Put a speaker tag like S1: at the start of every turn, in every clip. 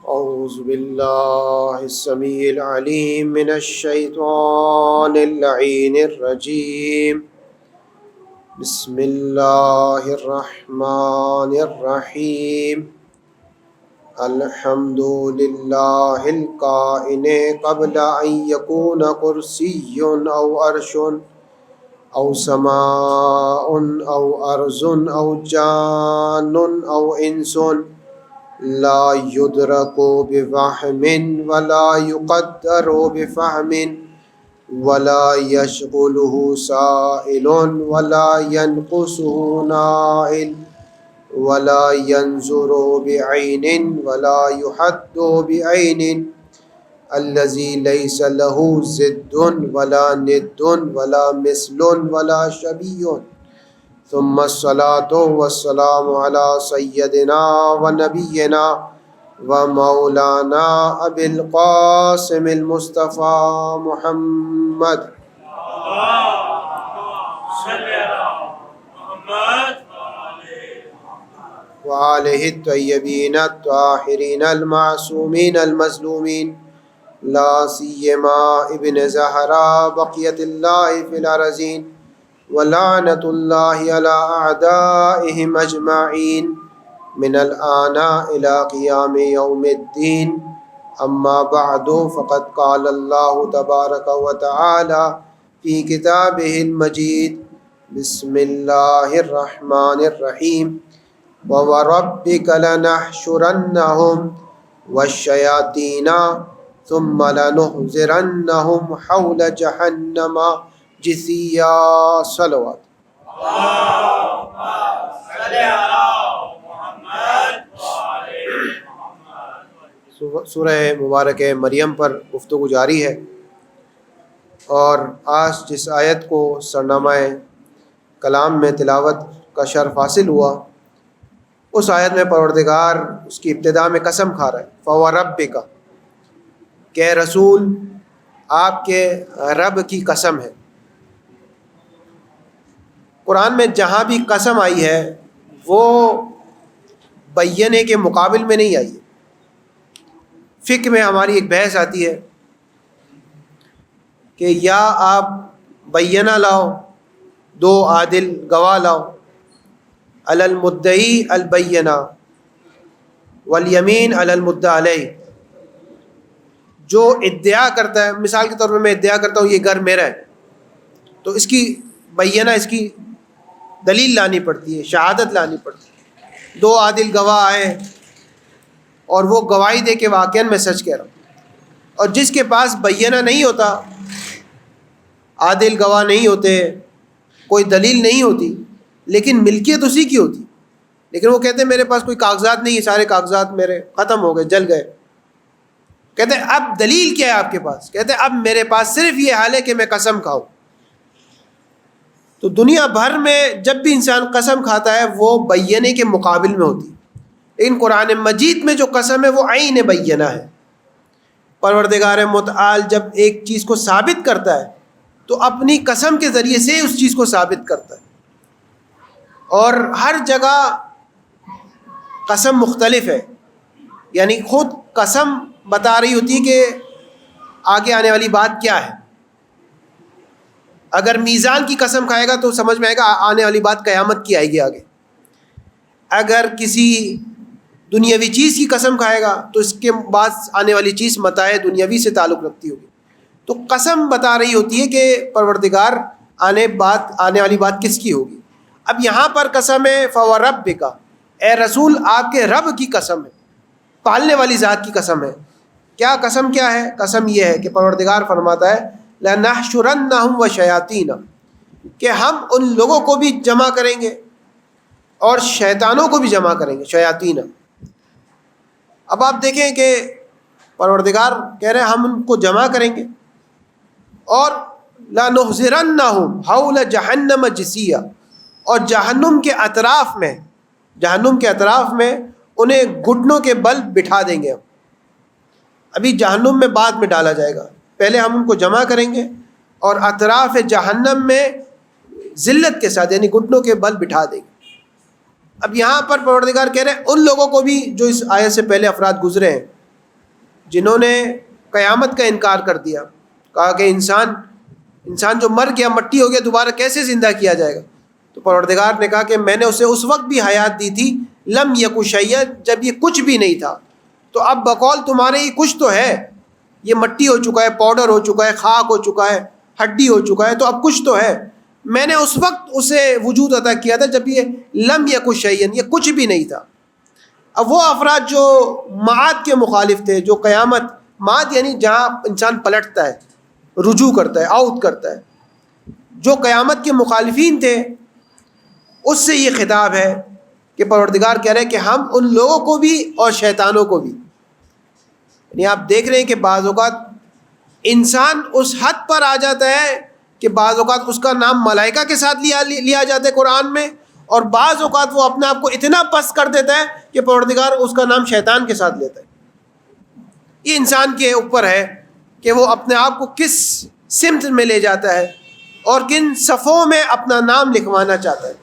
S1: أعوذ بالله السميع العليم من الشيطان اللعين الرجيم. بسم الله الرحمن الرحيم. الحمد لله الكائن قبل أن يكون كرسي أو عرش أو سماء أو أرض أو جان أو إنس، لا يدرك بفهم ولا يقدر بفهم، ولا يشغله سائل ولا ينقصه نائل، ولا ينظر بعين ولا يحد بعين، الذي ليس له ضد ولا ند ولا مثل ولا شبيه. ثم الصلاة والسلام على سيدنا ونبينا ومولانا أبي القاسم المصطفى محمد وآله الطيبين الطاهرين المعصومين المظلومين، لا سيما ابن زهرا بقية الله في الأرضين، ولعنة الله على أعدائهم أجمعين من الآن إلى قيام يوم الدين. أما بعد، فقد قال الله تبارك وتعالى في كتابه المجيد: بسم الله الرحمن الرحيم. وَوَرَبِّكَ لَنَحْشُرَنَّهُمْ وَالشَّيَاطِينَ ثُمَّ لَنُحْضِرَنَّهُمْ حَوْلَ جَهَنَّمَ جِثِيًّا. صلوات. سورہ مبارک مریم پر گفتگو جاری ہے، اور آج جس آیت کو سرنامہ کلام میں تلاوت کا شرف حاصل ہوا، اس آیت میں پروردگار اس کی ابتدا میں قسم کھا رہا ہے، فَوَرَبِّكَ، کہ رسول آپ کے رب کی قسم ہے۔ قرآن میں جہاں بھی قسم آئی ہے وہ بینے کے مقابل میں نہیں آئی ہے۔ فقہ میں ہماری ایک بحث آتی ہے کہ یا آپ بینہ لاؤ، دو عادل گواہ لاؤ، علی المدعی البینہ والیمین علی المدعی علیہ۔ جو ادعا کرتا ہے، مثال کے طور پر میں ادعا کرتا ہوں یہ گھر میرا ہے، تو اس کی بینہ، اس کی دلیل لانی پڑتی ہے، شہادت لانی پڑتی ہے۔ دو عادل گواہ آئے اور وہ گواہی دے کہ واقعاً میں سچ کہہ رہا ہوں، اور جس کے پاس بینہ نہیں ہوتا، عادل گواہ نہیں ہوتے، کوئی دلیل نہیں ہوتی، لیکن ملکیت اسی کی ہوتی، لیکن وہ کہتے ہیں میرے پاس کوئی کاغذات نہیں ہے، سارے کاغذات میرے ختم ہو گئے، جل گئے۔ کہتے ہیں اب دلیل کیا ہے آپ کے پاس؟ کہتے ہیں اب میرے پاس صرف یہ حال ہے کہ میں قسم کھاؤں۔ تو دنیا بھر میں جب بھی انسان قسم کھاتا ہے وہ بینے کے مقابل میں ہوتی ہے، لیکن قرآن مجید میں جو قسم ہے وہ عین بینہ ہے۔ پروردگار متعال جب ایک چیز کو ثابت کرتا ہے تو اپنی قسم کے ذریعے سے اس چیز کو ثابت کرتا ہے، اور ہر جگہ قسم مختلف ہے، یعنی خود قسم بتا رہی ہوتی ہے کہ آگے آنے والی بات کیا ہے۔ اگر میزان کی قسم کھائے گا تو سمجھ میں آئے گا آنے والی بات قیامت کی آئے گی آگے۔ اگر کسی دنیاوی چیز کی قسم کھائے گا تو اس کے بعد آنے والی چیز متاع دنیاوی سے تعلق رکھتی ہوگی۔ تو قسم بتا رہی ہوتی ہے کہ پروردگار آنے والی بات کس کی ہوگی۔ اب یہاں پر قسم ہے فَوَرَبِّكَ، اے رسول آپ کے رب کی قسم ہے، پالنے والی ذات کی قسم ہے۔ کیا قسم کیا ہے؟ قسم یہ ہے کہ پروردگار فرماتا ہے لَنَحْشُرَنَّهُمْ وَشَيَاطِينَ، کہ ہم ان لوگوں کو بھی جمع کریں گے اور شیطانوں کو بھی جمع کریں گے، شیاطین۔ اب آپ دیکھیں کہ پروردگار کہہ رہے ہیں ہم ان کو جمع کریں گے، اور لَنُحْضِرَنَّهُمْ حَوْلَ جَهَنَّمَ جِثِيًّا، اور جہنم کے اطراف میں انہیں گھٹنوں کے بل بٹھا دیں گے۔ ابھی جہنم میں بعد میں ڈالا جائے گا، پہلے ہم ان کو جمع کریں گے اور اطراف جہنم میں ذلت کے ساتھ یعنی گھٹنوں کے بل بٹھا دیں گے۔ اب یہاں پر پروردگار کہہ رہے ہیں ان لوگوں کو بھی جو اس آیت سے پہلے افراد گزرے ہیں جنہوں نے قیامت کا انکار کر دیا، کہا کہ انسان جو مر گیا، مٹی ہو گیا، دوبارہ کیسے زندہ کیا جائے گا؟ تو پروردگار نے کہا کہ میں نے اسے اس وقت بھی حیات دی تھی لم یک شیئا، جب یہ کچھ بھی نہیں تھا. تو اب بقول تمہارے یہ کچھ تو ہے، یہ مٹی ہو چکا ہے، پاؤڈر ہو چکا ہے، خاک ہو چکا ہے، ہڈی ہو چکا ہے، تو اب کچھ تو ہے. میں نے اس وقت اسے وجود عطا کیا تھا جب یہ لم یک شیئا، یہ کچھ بھی نہیں تھا. اب وہ افراد جو معاد کے مخالف تھے، جو قیامت، معاد یعنی جہاں انسان پلٹتا ہے، رجوع کرتا ہے، آؤٹ کرتا ہے، جو قیامت کے مخالفین تھے، اس سے یہ خطاب ہے کہ پروردگار کہہ رہے ہیں کہ ہم ان لوگوں کو بھی اور شیطانوں کو بھی، یعنی آپ دیکھ رہے ہیں کہ بعض اوقات انسان اس حد پر آ جاتا ہے کہ بعض اوقات اس کا نام ملائکہ کے ساتھ لیا جاتا ہے قرآن میں، اور بعض اوقات وہ اپنے آپ کو اتنا پست کر دیتا ہے کہ پروردگار اس کا نام شیطان کے ساتھ لیتا ہے. یہ انسان کے اوپر ہے کہ وہ اپنے آپ کو کس سمت میں لے جاتا ہے اور کن صفوں میں اپنا نام لکھوانا چاہتا ہے.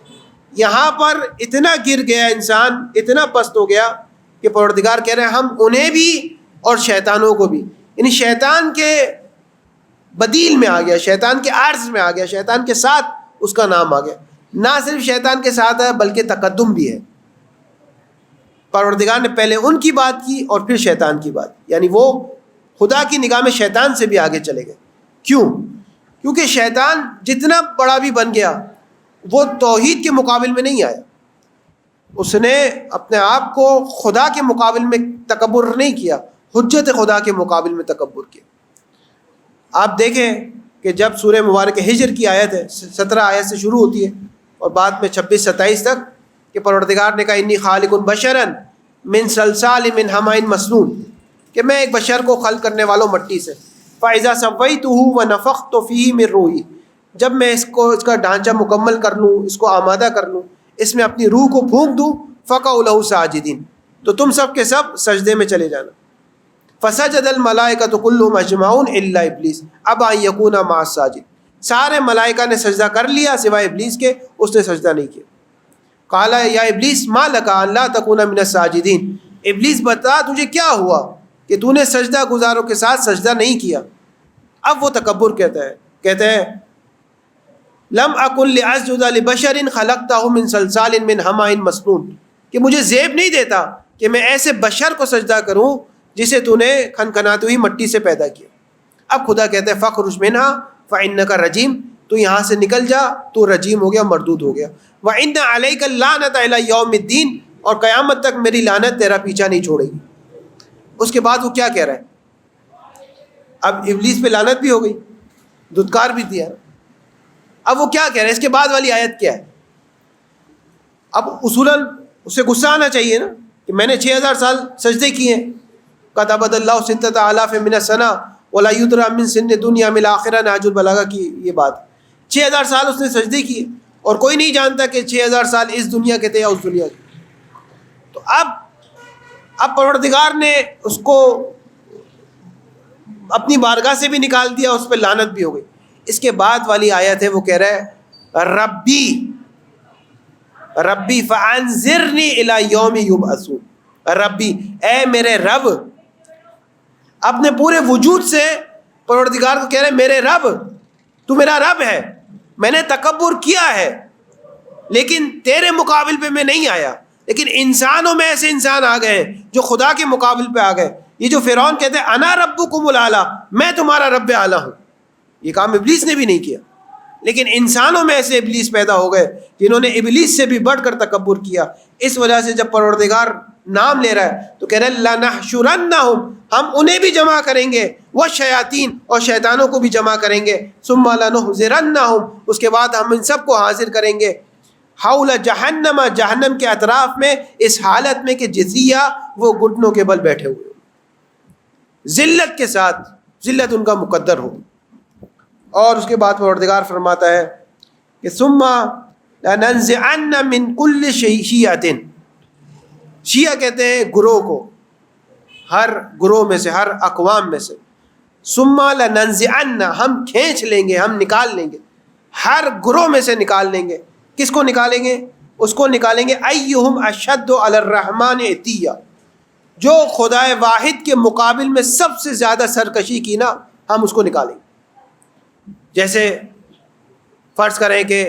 S1: یہاں پر اتنا گر گیا انسان، اتنا پست ہو گیا کہ پروردگار کہہ رہے ہیں ہم انہیں بھی اور شیطانوں کو بھی، یعنی شیطان کے بدیل میں آ گیا، شیطان کے عرض میں آ گیا، شیطان کے ساتھ اس کا نام آ گیا. نہ صرف شیطان کے ساتھ ہے بلکہ تقدم بھی ہے. پروردگار نے پہلے ان کی بات کی اور پھر شیطان کی بات، یعنی وہ خدا کی نگاہ میں شیطان سے بھی آگے چلے گئے. کیوں؟ کیونکہ شیطان جتنا بڑا بھی بن گیا وہ توحید کے مقابل میں نہیں آیا. اس نے اپنے آپ کو خدا کے مقابل میں تکبر نہیں کیا، حجت خدا کے مقابل میں تکبر کیا. آپ دیکھیں کہ جب سورہ مبارک ہجر کی آیت ہے، 17 آیت سے شروع ہوتی ہے اور بعد میں 26-27 تک، کہ پروردگار نے کہا انی خالق بشرا من صلصال من حماء مسنون، کہ میں ایک بشر کو خلق کرنے والوں مٹی سے. فاذا سویتہ ونفخت فیہ من روحی، جب میں اس کا ڈھانچہ مکمل کر لوں، اس کو آمادہ کر لوں، اس میں اپنی روح کو پھونک دوں، فقعوا لہ ساجدین، تو تم سب کے سب سجدے میں چلے جانا. فسجد الملائکۃ کلھم اجمعون الا ابلیس ابى ان یکون مع الساجدین، سارے ملائکہ نے سجدہ کر لیا سوائے ابلیس کے، اس نے سجدہ نہیں کیا. قال یا ابلیس ما لک ان لا تکون من الساجدین، ابلیس بتا تجھے کیا ہوا کہ تو نے سجدہ گزاروں کے ساتھ سجدہ نہیں کیا. اب وہ تکبر کہتے ہیں لم اکن لاسجد لبشر خلقتہ من صلصال من حماء مسنون، کہ مجھے زیب نہیں دیتا کہ میں ایسے بشر کو سجدہ کروں جسے تو نے کھنکھناتی ہوئی مٹی سے پیدا کیا. اب خدا کہتے ہیں فخرج منہا فانک رجیم، تو یہاں سے نکل جا، تو رجیم ہو گیا، مردود ہو گیا. وان علیک اللعنۃ الی یوم الدین، اور قیامت تک میری لعنت تیرا پیچھا نہیں چھوڑے گی. اس کے بعد وہ کیا کہہ رہا ہے؟ اب ابلیس پہ لعنت بھی ہو گئی، دھتکار بھی دیا. اب وہ کیا کہہ رہے ہیں؟ اس کے بعد والی آیت کیا ہے؟ اب اصولاً اسے غصہ آنا چاہیے نا کہ میں نے 6000 سال سجدے کیے ہیں. کتبۃ اللہ 6000 من السنہ ولا یدری من سن دنیا من الاخرہ، نہج البلاغہ کی یہ بات. 6000 سال اس نے سجدے کیے اور کوئی نہیں جانتا کہ 6000 سال اس دنیا کے تھے یا اس دنیا کے. تو اب پروردگار نے اس کو اپنی بارگاہ سے بھی نکال دیا، اس پہ لعنت بھی ہو گئی. اس کے بعد والی آیت ہے، وہ کہہ رہا ہے ربی فانذرنی الی یوم یبعثون، ربی اے میرے رب. اپنے پورے وجود سے پروردگار کو کہہ رہے میرے رب، تو میرا رب ہے، میں نے تکبر کیا ہے لیکن تیرے مقابل پہ میں نہیں آیا. لیکن انسانوں میں ایسے انسان آ گئے ہیں جو خدا کے مقابل پہ آ گئے. یہ جو فرعون کہتے ہیں انا ربکم الاعلی، میں تمہارا رب اعلیٰ ہوں، یہ کام ابلیس نے بھی نہیں کیا. لیکن انسانوں میں ایسے ابلیس پیدا ہو گئے جنہوں نے ابلیس سے بھی بڑھ کر تکبر کیا. اس وجہ سے جب پروردگار نام لے رہا ہے تو کہہ رہے لنحشرنہم، ہم انہیں بھی جمع کریں گے، والشیاطین، اور شیطانوں کو بھی جمع کریں گے، ثم لنحضرنہم، اس کے بعد ہم ان سب کو حاضر کریں گے، حول جہنم، جہنم کے اطراف میں، اس حالت میں کہ جزیہ وہ گھٹنوں کے بل بیٹھے ہوئے، ذلت کے ساتھ، ذلت ان کا مقدر ہو. اور اس کے بعد پروردگار فرماتا ہے کہ ثم لننزعن من کل شیعۃ، شیعہ کہتے ہیں گروہ کو، ہر گروہ میں سے، ہر اقوام میں سے. ثم لننزعن، ہم کھینچ لیں گے، ہم نکال لیں گے، ہر گروہ میں سے نکال لیں گے. کس کو نکالیں گے؟ اس کو نکالیں گے ایہم اشد علی الرحمن عتیہ، جو خدائے واحد کے مقابل میں سب سے زیادہ سرکشی کی نا، ہم اس کو نکالیں گے۔ جیسے فرض کریں کہ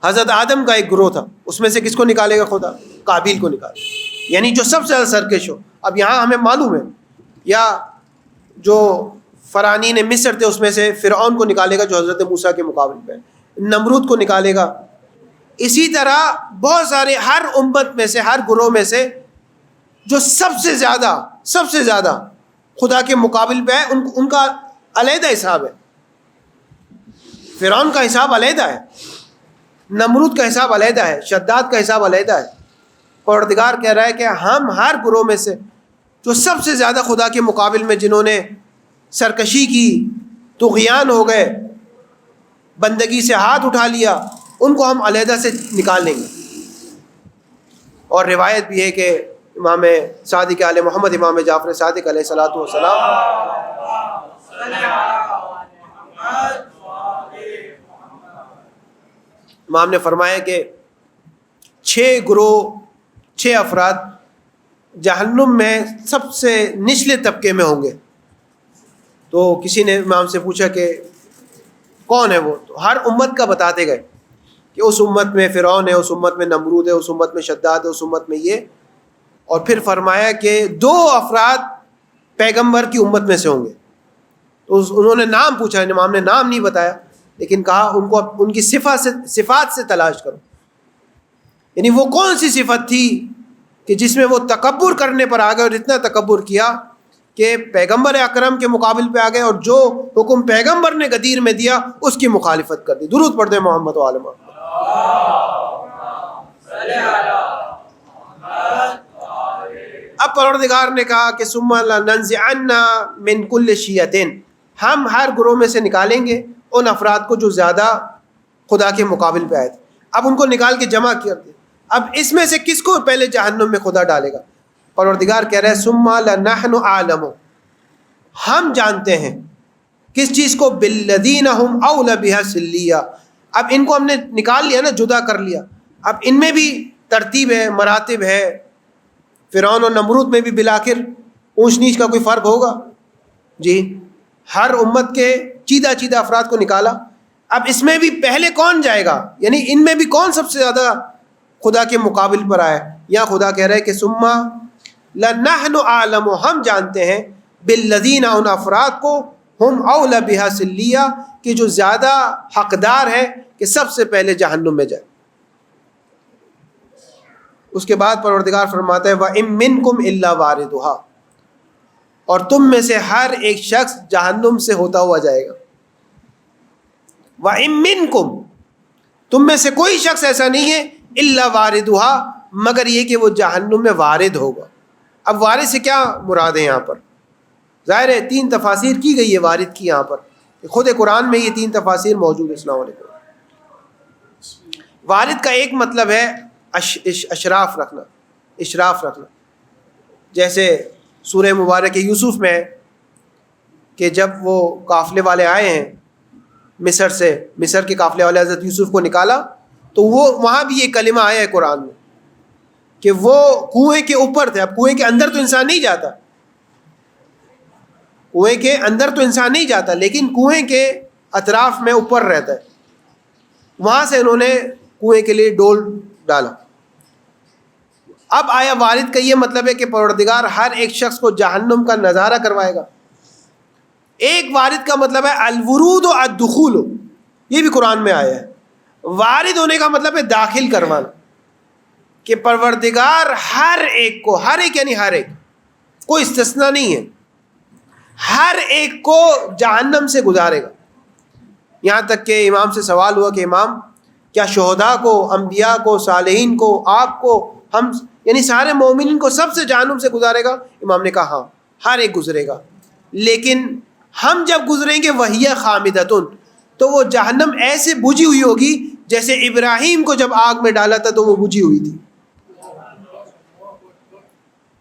S1: حضرت آدم کا ایک گروہ تھا، اس میں سے کس کو نکالے گا خدا؟ قابیل کو نکالے، یعنی جو سب سے زیادہ سرکش ہو۔ اب یہاں ہمیں معلوم ہے، یا جو فرعونین مصر تھے اس میں سے فرعون کو نکالے گا جو حضرت موسیٰ کے مقابل پہ، نمرود کو نکالے گا۔ اسی طرح بہت سارے، ہر امت میں سے، ہر گروہ میں سے جو سب سے زیادہ خدا کے مقابل پہ ہے، ان کا علیحدہ حساب ہے۔ فرعون کا حساب علیحدہ ہے، نمرود کا حساب علیحدہ ہے، شداد کا حساب علیحدہ ہے۔ پروردگار کہہ رہا ہے کہ ہم ہر گروہ میں سے جو سب سے زیادہ خدا کے مقابل میں جنہوں نے سرکشی کی، طغیان ہو گئے، بندگی سے ہاتھ اٹھا لیا، ان کو ہم علیحدہ سے نکال لیں گے۔ اور روایت بھی ہے کہ امام صادق آل محمد، امام جعفر صادق علیہ الصلوۃ والسلام، امام نے فرمایا کہ 6 افراد جہنم میں سب سے نچلے طبقے میں ہوں گے۔ تو کسی نے امام سے پوچھا کہ کون ہے وہ؟ تو ہر امت کا بتاتے گئے کہ اس امت میں فرعون ہے، اس امت میں نمرود ہے، اس امت میں شداد ہے، اس امت میں یہ۔ اور پھر فرمایا کہ 2 افراد پیغمبر کی امت میں سے ہوں گے۔ تو انہوں نے نام پوچھا، امام نے نام نہیں بتایا، لیکن کہا ان کو ان کی صفات سے تلاش کرو، یعنی وہ کون سی صفت تھی کہ جس میں وہ تکبر کرنے پر آ گئے، اور اتنا تکبر کیا کہ پیغمبر اکرم کے مقابل پہ آ گئے، اور جو حکم پیغمبر نے غدیر میں دیا اس کی مخالفت کر دی۔ درود پڑھ دیں محمد و آل محمد۔ اب پروردگار نے کہا کہ ثم لننزعن من کل شیعۃ، ہم ہر گروہ میں سے نکالیں گے ان افراد کو جو زیادہ خدا کے مقابل پہ آئے تھے۔ اب ان کو نکال کے جمع کر دیں۔ اب اس میں سے کس کو پہلے جہنم میں خدا ڈالے گا؟ پروردگار کہہ رہا ہے ثم لنحن اعلم، ہم جانتے ہیں کس چیز کو؟ بالذین هم اولى بها سلیا۔ اب ان کو ہم نے نکال لیا نا، جدا کر لیا۔ اب ان میں بھی ترتیب ہے، مراتب ہے۔ فرعون اور نمرود میں بھی بالآخر اونچ نیچ کا کوئی فرق ہوگا؟ جی، ہر امت کے چیدہ افراد کو نکالا۔ اب اس میں بھی پہلے کون جائے گا؟ یعنی ان میں بھی کون سب سے زیادہ خدا کے مقابل پر آئے؟ یا خدا کہہ رہا ہے کہ ثم لنحن اعلم، ہم جانتے ہیں، بالذین، ان افراد کو، ہم اولی بہا سلیا، کہ جو زیادہ حقدار ہے کہ سب سے پہلے جہنم میں جائے۔ اس کے بعد پروردگار فرماتا ہے وَإِن مِّنكُمْ إِلَّا وَارِدُهَا، اور تم میں سے ہر ایک شخص جہنم سے ہوتا ہوا جائے گا۔ وَإِن مِّنكُمْ، تم میں سے کوئی شخص ایسا نہیں ہے، إِلَّا وَارِدُهَا، مگر یہ کہ وہ جہنم میں وارد ہوگا۔ اب وارد سے کیا مراد ہے یہاں پر؟ ظاہر ہے 3 تفاسیر کی گئی ہے وارد کی یہاں پر، خود قرآن میں یہ 3 تفاسیر موجود ہے۔ السلام علیکم۔ وارد کا ایک مطلب ہے اشراف رکھنا، جیسے سورہ مبارک یوسف میں کہ جب وہ قافلے والے آئے ہیں مصر کے قافلے والے حضرت یوسف کو نکالا، تو وہ وہاں بھی یہ کلمہ آیا ہے قرآن میں کہ وہ کنویں کے اوپر تھے۔ اب کنویں کے اندر تو انسان نہیں جاتا، لیکن کنویں کے اطراف میں اوپر رہتا ہے، وہاں سے انہوں نے کنویں کے لیے ڈول ڈالا۔ اب آیا وارد کا یہ مطلب ہے کہ پروردگار ہر ایک شخص کو جہنم کا نظارہ کروائے گا۔ ایک وارد کا مطلب ہے الورود و الدخول، یہ بھی قرآن میں آیا ہے۔ وارد ہونے کا مطلب ہے داخل کروانا، کہ پروردگار ہر ایک کو، ہر ایک یعنی ہر ایک، کوئی استثناء نہیں ہے، ہر ایک کو جہنم سے گزارے گا۔ یہاں تک کہ امام سے سوال ہوا کہ امام، کیا شہداء کو، انبیاء کو، صالحین کو، آپ کو، ہم یعنی سارے مومنین کو سب سے جہنم سے گزارے گا؟ امام نے کہا ہاں، ہر ایک گزرے گا، لیکن ہم جب گزریں گے وَهِيَ خَامِدَةٌ، تو وہ جہنم ایسے بجھی ہوئی ہوگی جیسے ابراہیم کو جب آگ میں ڈالا تھا تو وہ بجھی ہوئی تھی۔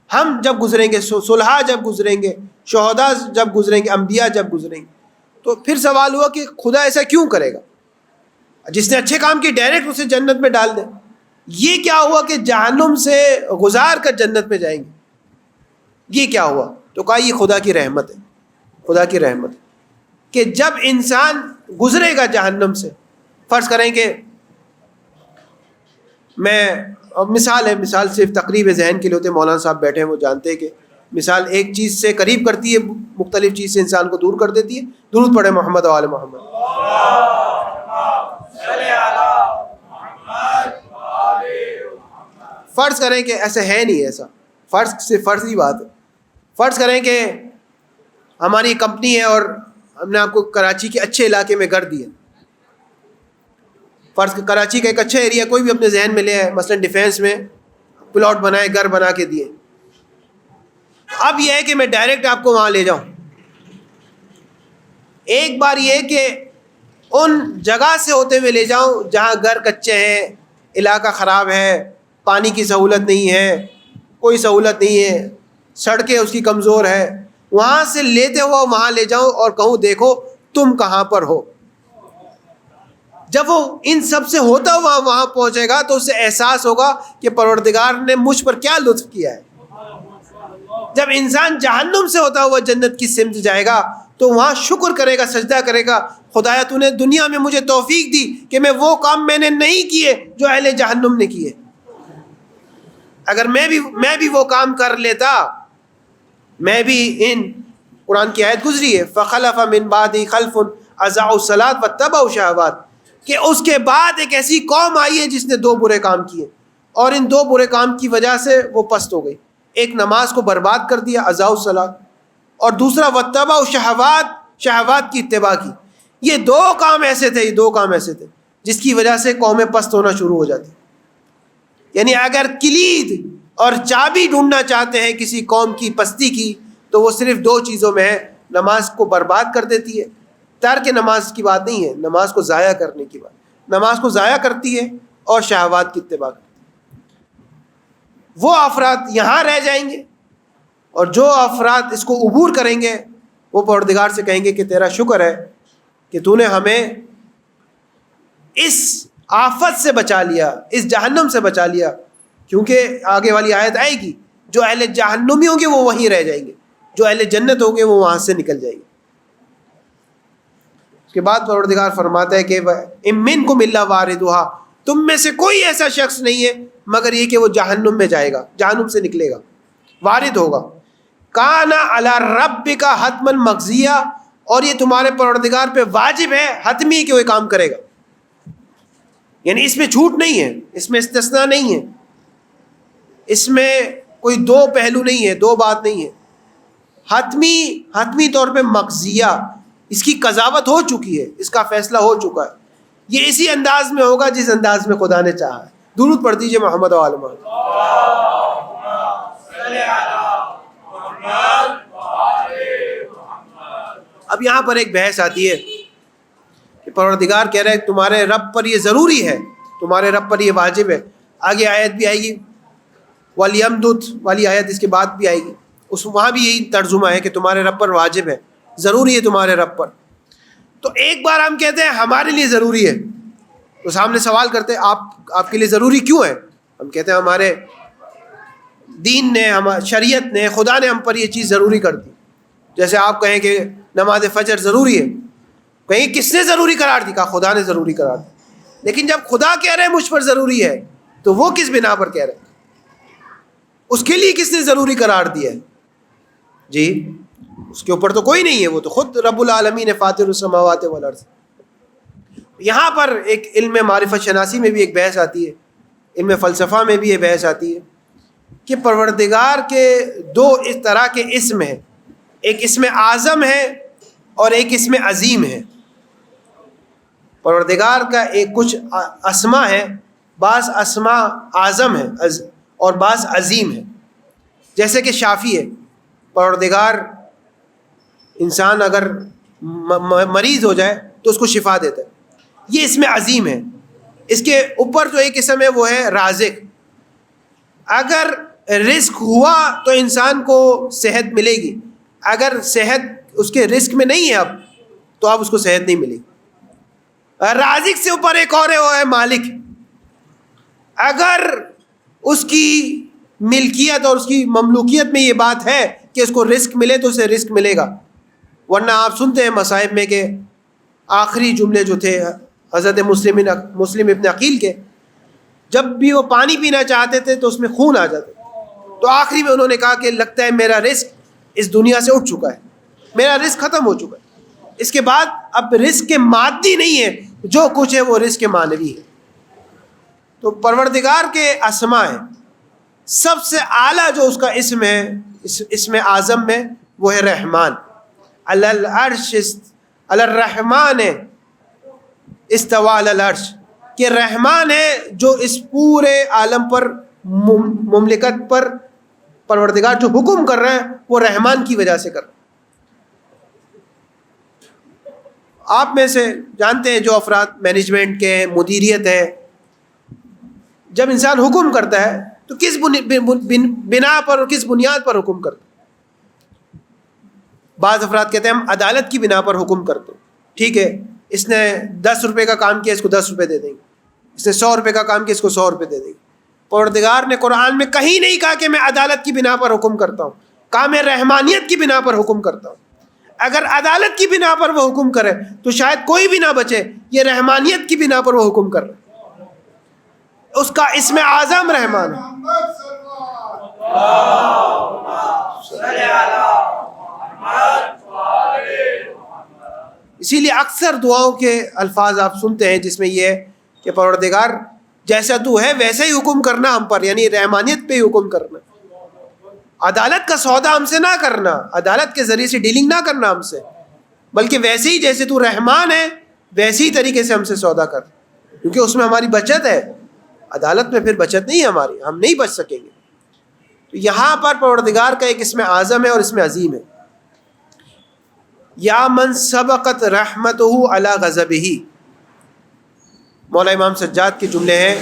S1: ہم جب گزریں گے، صلحاء جب گزریں گے، شہداء جب گزریں گے، انبیاء جب گزریں گے، تو پھر سوال ہوا کہ خدا ایسا کیوں کرے گا؟ جس نے اچھے کام کی ڈائریکٹ اسے جنت میں ڈال دیں۔ یہ کیا ہوا کہ جہنم سے گزار کر جنت میں جائیں گے؟ یہ کیا ہوا؟ تو کہا یہ خدا کی رحمت ہے، خدا کی رحمت ہے کہ جب انسان گزرے گا جہنم سے، فرض کریں کہ میں مثال ہے، مثال صرف تقریب ذہن کے لیے ہوتے، مولانا صاحب بیٹھے ہیں وہ جانتے ہیں کہ مثال ایک چیز سے قریب کرتی ہے، مختلف چیز سے انسان کو دور کر دیتی ہے. درود پڑھے محمد و آل محمد. فرض کریں کہ ایسا ہے نہیں، ایسا فرض سے فرضی بات ہے. فرض کریں کہ ہماری کمپنی ہے اور ہم نے آپ کو کراچی کے اچھے علاقے میں گھر دیے. فرض کراچی کا ایک اچھا ایریا کوئی بھی اپنے ذہن میں لے آئے، مثلا ڈیفینس میں پلاٹ بنائے، گھر بنا کے دیے. اب یہ ہے کہ میں ڈائریکٹ آپ کو وہاں لے جاؤں. ایک بار یہ کہ ان جگہ سے ہوتے ہوئے لے جاؤں جہاں گھر کچے ہیں، علاقہ خراب ہے، پانی کی سہولت نہیں ہے، کوئی سہولت نہیں ہے، سڑکیں اس کی کمزور ہے، وہاں سے لیتے ہوا وہاں لے جاؤں اور کہوں دیکھو تم کہاں پر ہو. جب وہ ان سب سے ہوتا ہوا وہاں پہنچے گا تو اسے احساس ہوگا کہ پروردگار نے مجھ پر کیا لطف کیا ہے. جب انسان جہنم سے ہوتا ہوا جنت کی سمت جائے گا تو وہاں شکر کرے گا، سجدہ کرے گا، خدایا تو نے دنیا میں مجھے توفیق دی کہ میں وہ کام میں نے نہیں کیے جو اہل جہنم نے کیے. اگر میں بھی وہ کام کر لیتا، میں بھی ان قرآن کی آیت گزری ہے فخلف من بعدہ خلف اضاعوا الصلاۃ واتبعوا الشہوات، کہ اس کے بعد ایک ایسی قوم آئی ہے جس نے دو برے کام کیے اور ان دو برے کام کی وجہ سے وہ پست ہو گئی. ایک نماز کو برباد کر دیا، اضاعوا الصلاۃ، اور دوسرا واتبعوا الشہوات، شہوات کی اتباع کی. یہ دو کام ایسے تھے جس کی وجہ سے قومیں پست ہونا شروع ہو جاتی. یعنی اگر کلید اور چابی ڈھونڈنا چاہتے ہیں کسی قوم کی پستی کی تو وہ صرف دو چیزوں میں ہے. نماز کو برباد کر دیتی ہے، ترک نماز کی بات نہیں ہے، نماز کو ضائع کرنے کی بات، نماز کو ضائع کرتی ہے اور شہوات کی اتباع کرتی ہے. وہ افراد یہاں رہ جائیں گے اور جو افراد اس کو عبور کریں گے وہ پروردگار سے کہیں گے کہ تیرا شکر ہے کہ تو نے ہمیں اس آفت سے بچا لیا، اس جہنم سے بچا لیا. کیونکہ آگے والی آیت آئے گی، جو اہل جہنمی ہوں گے وہ وہیں رہ جائیں گے، جو اہل جنت ہوں گے وہ وہاں سے نکل جائیں گے. اس کے بعد پروردگار فرماتا ہے کہ اِن مِنکُمْ إِلَّا وَارِدُهَا، تم میں سے کوئی ایسا شخص نہیں ہے مگر یہ کہ وہ جہنم میں جائے گا، جہنم سے نکلے گا، وارد ہوگا. کَانَ عَلَىٰ رَبِّكَ حَتْمًا مَقْضِيًّا، اور یہ تمہارے پروردگار پہ واجب ہے، حتمی کہ وہ کام کرے گا. یعنی اس میں چھوٹ نہیں ہے، اس میں استثناء نہیں ہے، اس میں کوئی دو پہلو نہیں ہے، دو بات نہیں ہے. حتمی طور پہ مقضیہ، اس کی قضاوت ہو چکی ہے، اس کا فیصلہ ہو چکا ہے. یہ اسی انداز میں ہوگا جس انداز میں خدا نے چاہا ہے. درود پڑھ دیجئے محمد و آل محمد. اب یہاں پر ایک بحث آتی ہے کہ پروردگار کہہ رہے ہیں تمہارے رب پر یہ ضروری ہے، تمہارے رب پر یہ واجب ہے. آگے آیت بھی آئے گی، وَلْيَمْدُدْ والی آیت اس کے بعد بھی آئے گی، وہاں بھی یہی ترجمہ ہے کہ تمہارے رب پر واجب ہے، ضروری ہے تمہارے رب پر. تو ایک بار ہم کہتے ہیں ہمارے لیے ضروری ہے، تو سامنے سوال کرتے ہیں آپ کے لیے ضروری کیوں ہے؟ ہم کہتے ہیں ہمارے دین نے، شریعت نے، خدا نے ہم پر یہ چیز ضروری کر دی. جیسے آپ کہیں کہ نماز فجر ضروری ہے، کہیں کس نے ضروری قرار دی؟ کہا خدا نے ضروری قرار دی. لیکن جب خدا کہہ رہے ہیں مجھ پر ضروری ہے تو وہ کس بنا پر کہہ رہے ہیں؟ اس کے لیے کس نے ضروری قرار دیا ہے؟ جی اس کے اوپر تو کوئی نہیں ہے، وہ تو خود رب العالمین ہے، فاطر السماوات والارض. یہاں پر ایک علم معرفت شناسی میں بھی ایک بحث آتی ہے، علم فلسفہ میں بھی یہ بحث آتی ہے کہ پروردگار کے دو اس طرح کے اسم ہیں، ایک اسم اعظم ہے اور ایک اسم عظیم ہے. پروردگار کا ایک کچھ اسما ہے، بعض اسما اعظم ہے اور بعض عظیم ہے. جیسے کہ شافی ہے، پروردگار انسان اگر مریض ہو جائے تو اس کو شفا دیتا ہے، یہ اسم عظیم ہے. اس کے اوپر جو ایک اسم ہے وہ ہے رازق. اگر رزق ہوا تو انسان کو صحت ملے گی، اگر صحت اس کے رزق میں نہیں ہے اب تو اب اس کو صحت نہیں ملے گی. رازق سے اوپر ایک اور ہے، وہ ہے مالک. اگر اس کی ملکیت اور اس کی مملوکیت میں یہ بات ہے کہ اس کو رزق ملے تو اسے رزق ملے گا، ورنہ آپ سنتے ہیں مصائب میں کہ آخری جملے جو تھے حضرت مسلم ابن عقیل کے، جب بھی وہ پانی پینا چاہتے تھے تو اس میں خون آ جاتا، تو آخری میں انہوں نے کہا کہ لگتا ہے میرا رزق اس دنیا سے اٹھ چکا ہے، میرا رزق ختم ہو چکا ہے، اس کے بعد اب رزق کے مادی نہیں ہے، جو کچھ ہے وہ رزق معنوی ہے۔ تو پروردگار کے اسماء ہیں، سب سے اعلیٰ جو اس کا اسم ہے، اسم اعظم میں، وہ ہے رحمان۔ علی العرش علی الرحمن استوى علی العرش، کہ رحمان ہے جو اس پورے عالم پر مملکت پر پروردگار جو حکم کر رہا ہے وہ رحمان کی وجہ سے کر رہا ہے۔ آپ میں سے جانتے ہیں جو افراد مینجمنٹ کے ہیں، مدیریت ہے، جب انسان حکم کرتا ہے تو کس بنا پر اور کس بنیاد پر حکم کرتا ہے؟ بعض افراد کہتے ہیں ہم عدالت کی بنا پر حکم کرتے ہیں، ٹھیک ہے، اس نے 10 روپے کا کام کیا، اس کو 10 روپے دے دیں گے، اس نے 100 روپے کا کام کیا، اس کو 100 روپے دے دیں گے۔ پروردگار نے قرآن میں کہیں نہیں کہا کہ میں عدالت کی بنا پر حکم کرتا ہوں، کہا میں رحمانیت کی بنا پر حکم کرتا ہوں۔ اگر عدالت کی بنا پر وہ حکم کرے تو شاید کوئی بھی نہ بچے، یہ رحمانیت کی بنا پر وہ حکم کر رہا ہے، اس کا اسم اعظم رحمان ہے۔ اسی لیے اکثر دعاؤں کے الفاظ آپ سنتے ہیں جس میں یہ ہے کہ پروردگار جیسا تو ہے ویسے ہی حکم کرنا ہم پر، یعنی رحمانیت پہ ہی حکم کرنا، عدالت کا سودا ہم سے نہ کرنا، عدالت کے ذریعے سے ڈیلنگ نہ کرنا ہم سے، بلکہ ویسے ہی جیسے تو رحمان ہے ویسے ہی طریقے سے ہم سے سودا کر، کیونکہ اس میں ہماری بچت ہے، عدالت میں پھر بچت نہیں ہے ہماری، ہم نہیں بچ سکیں گے۔ تو یہاں پر پروردگار کا ایک اسم اعظم ہے اور اسم عظیم ہے، یا من سبقت رحمتہ علی غضبہ۔ مولا امام سجاد کے جملے ہیں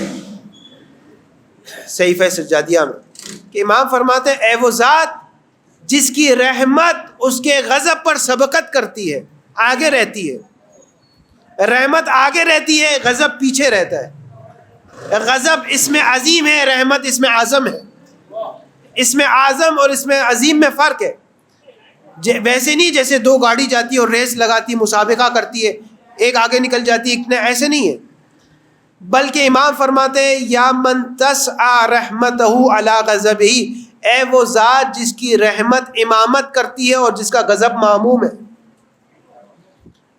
S1: صحیفہ سجادیہ میں کہ امام فرماتے ہیں اے وہ ذات جس کی رحمت اس کے غضب پر سبقت کرتی ہے، آگے رہتی ہے، رحمت آگے رہتی ہے، غضب پیچھے رہتا ہے۔ غضب اسم عظیم ہے، رحمت اسم اعظم ہے۔ اسم اعظم اور اسم عظیم میں فرق ہے، ویسے نہیں جیسے دو گاڑی جاتی ہے اور ریس لگاتی ہے، مسابقہ کرتی ہے، ایک آگے نکل جاتی ہے، ایسے نہیں ہے، بلکہ امام فرماتے ہیں یا من تسعى رحمتہ علی غضبہ، اے وہ ذات جس کی رحمت امامت کرتی ہے اور جس کا غضب معموم ہے۔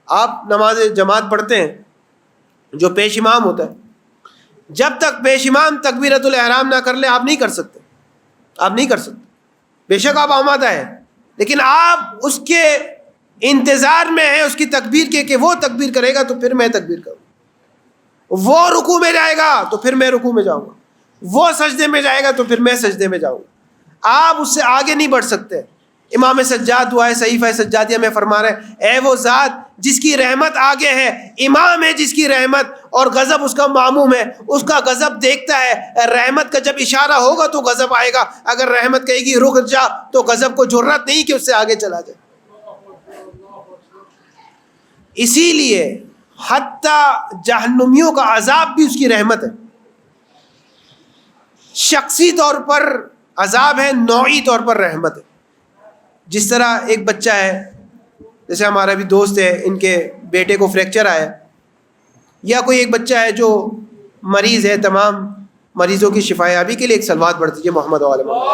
S1: آپ نماز جماعت پڑھتے ہیں، جو پیش امام ہوتا ہے، جب تک پیش امام تکبیرۃ الاحرام نہ کر لے آپ نہیں کر سکتے، آپ نہیں کر سکتے، بے شک آپ آمادہ ہیں، لیکن آپ اس کے انتظار میں ہیں اس کی تکبیر کے کہ وہ تکبیر کرے گا تو پھر میں تکبیر کروں، وہ رکوع میں جائے گا تو پھر میں رکوع میں جاؤں گا، وہ سجدے میں جائے گا تو پھر میں سجدے میں جاؤں گا، آپ اس سے آگے نہیں بڑھ سکتے۔ امام سجاد دعائے صحیفہ سجادیہ میں فرما رہے ہیں اے وہ ذات جس کی رحمت آگے ہے، امام ہے جس کی رحمت اور غضب اس کا معموم ہے، اس کا غضب دیکھتا ہے، رحمت کا جب اشارہ ہوگا تو غضب آئے گا، اگر رحمت کہے گی رک جا تو غضب کو جرأت نہیں کہ اس سے آگے چلا جائے۔ اسی لیے حتیٰ جہنمیوں کا عذاب بھی اس کی رحمت ہے، شخصی طور پر عذاب ہے، نوعی طور پر رحمت ہے۔ جس طرح ایک بچہ ہے، جیسے ہمارا بھی دوست ہے، ان کے بیٹے کو فریکچر آیا، یا کوئی ایک بچہ ہے جو مریض ہے، تمام مریضوں کی شفا یابی کے لیے ایک صلوات پڑھ دیجیے محمد و آل محمد۔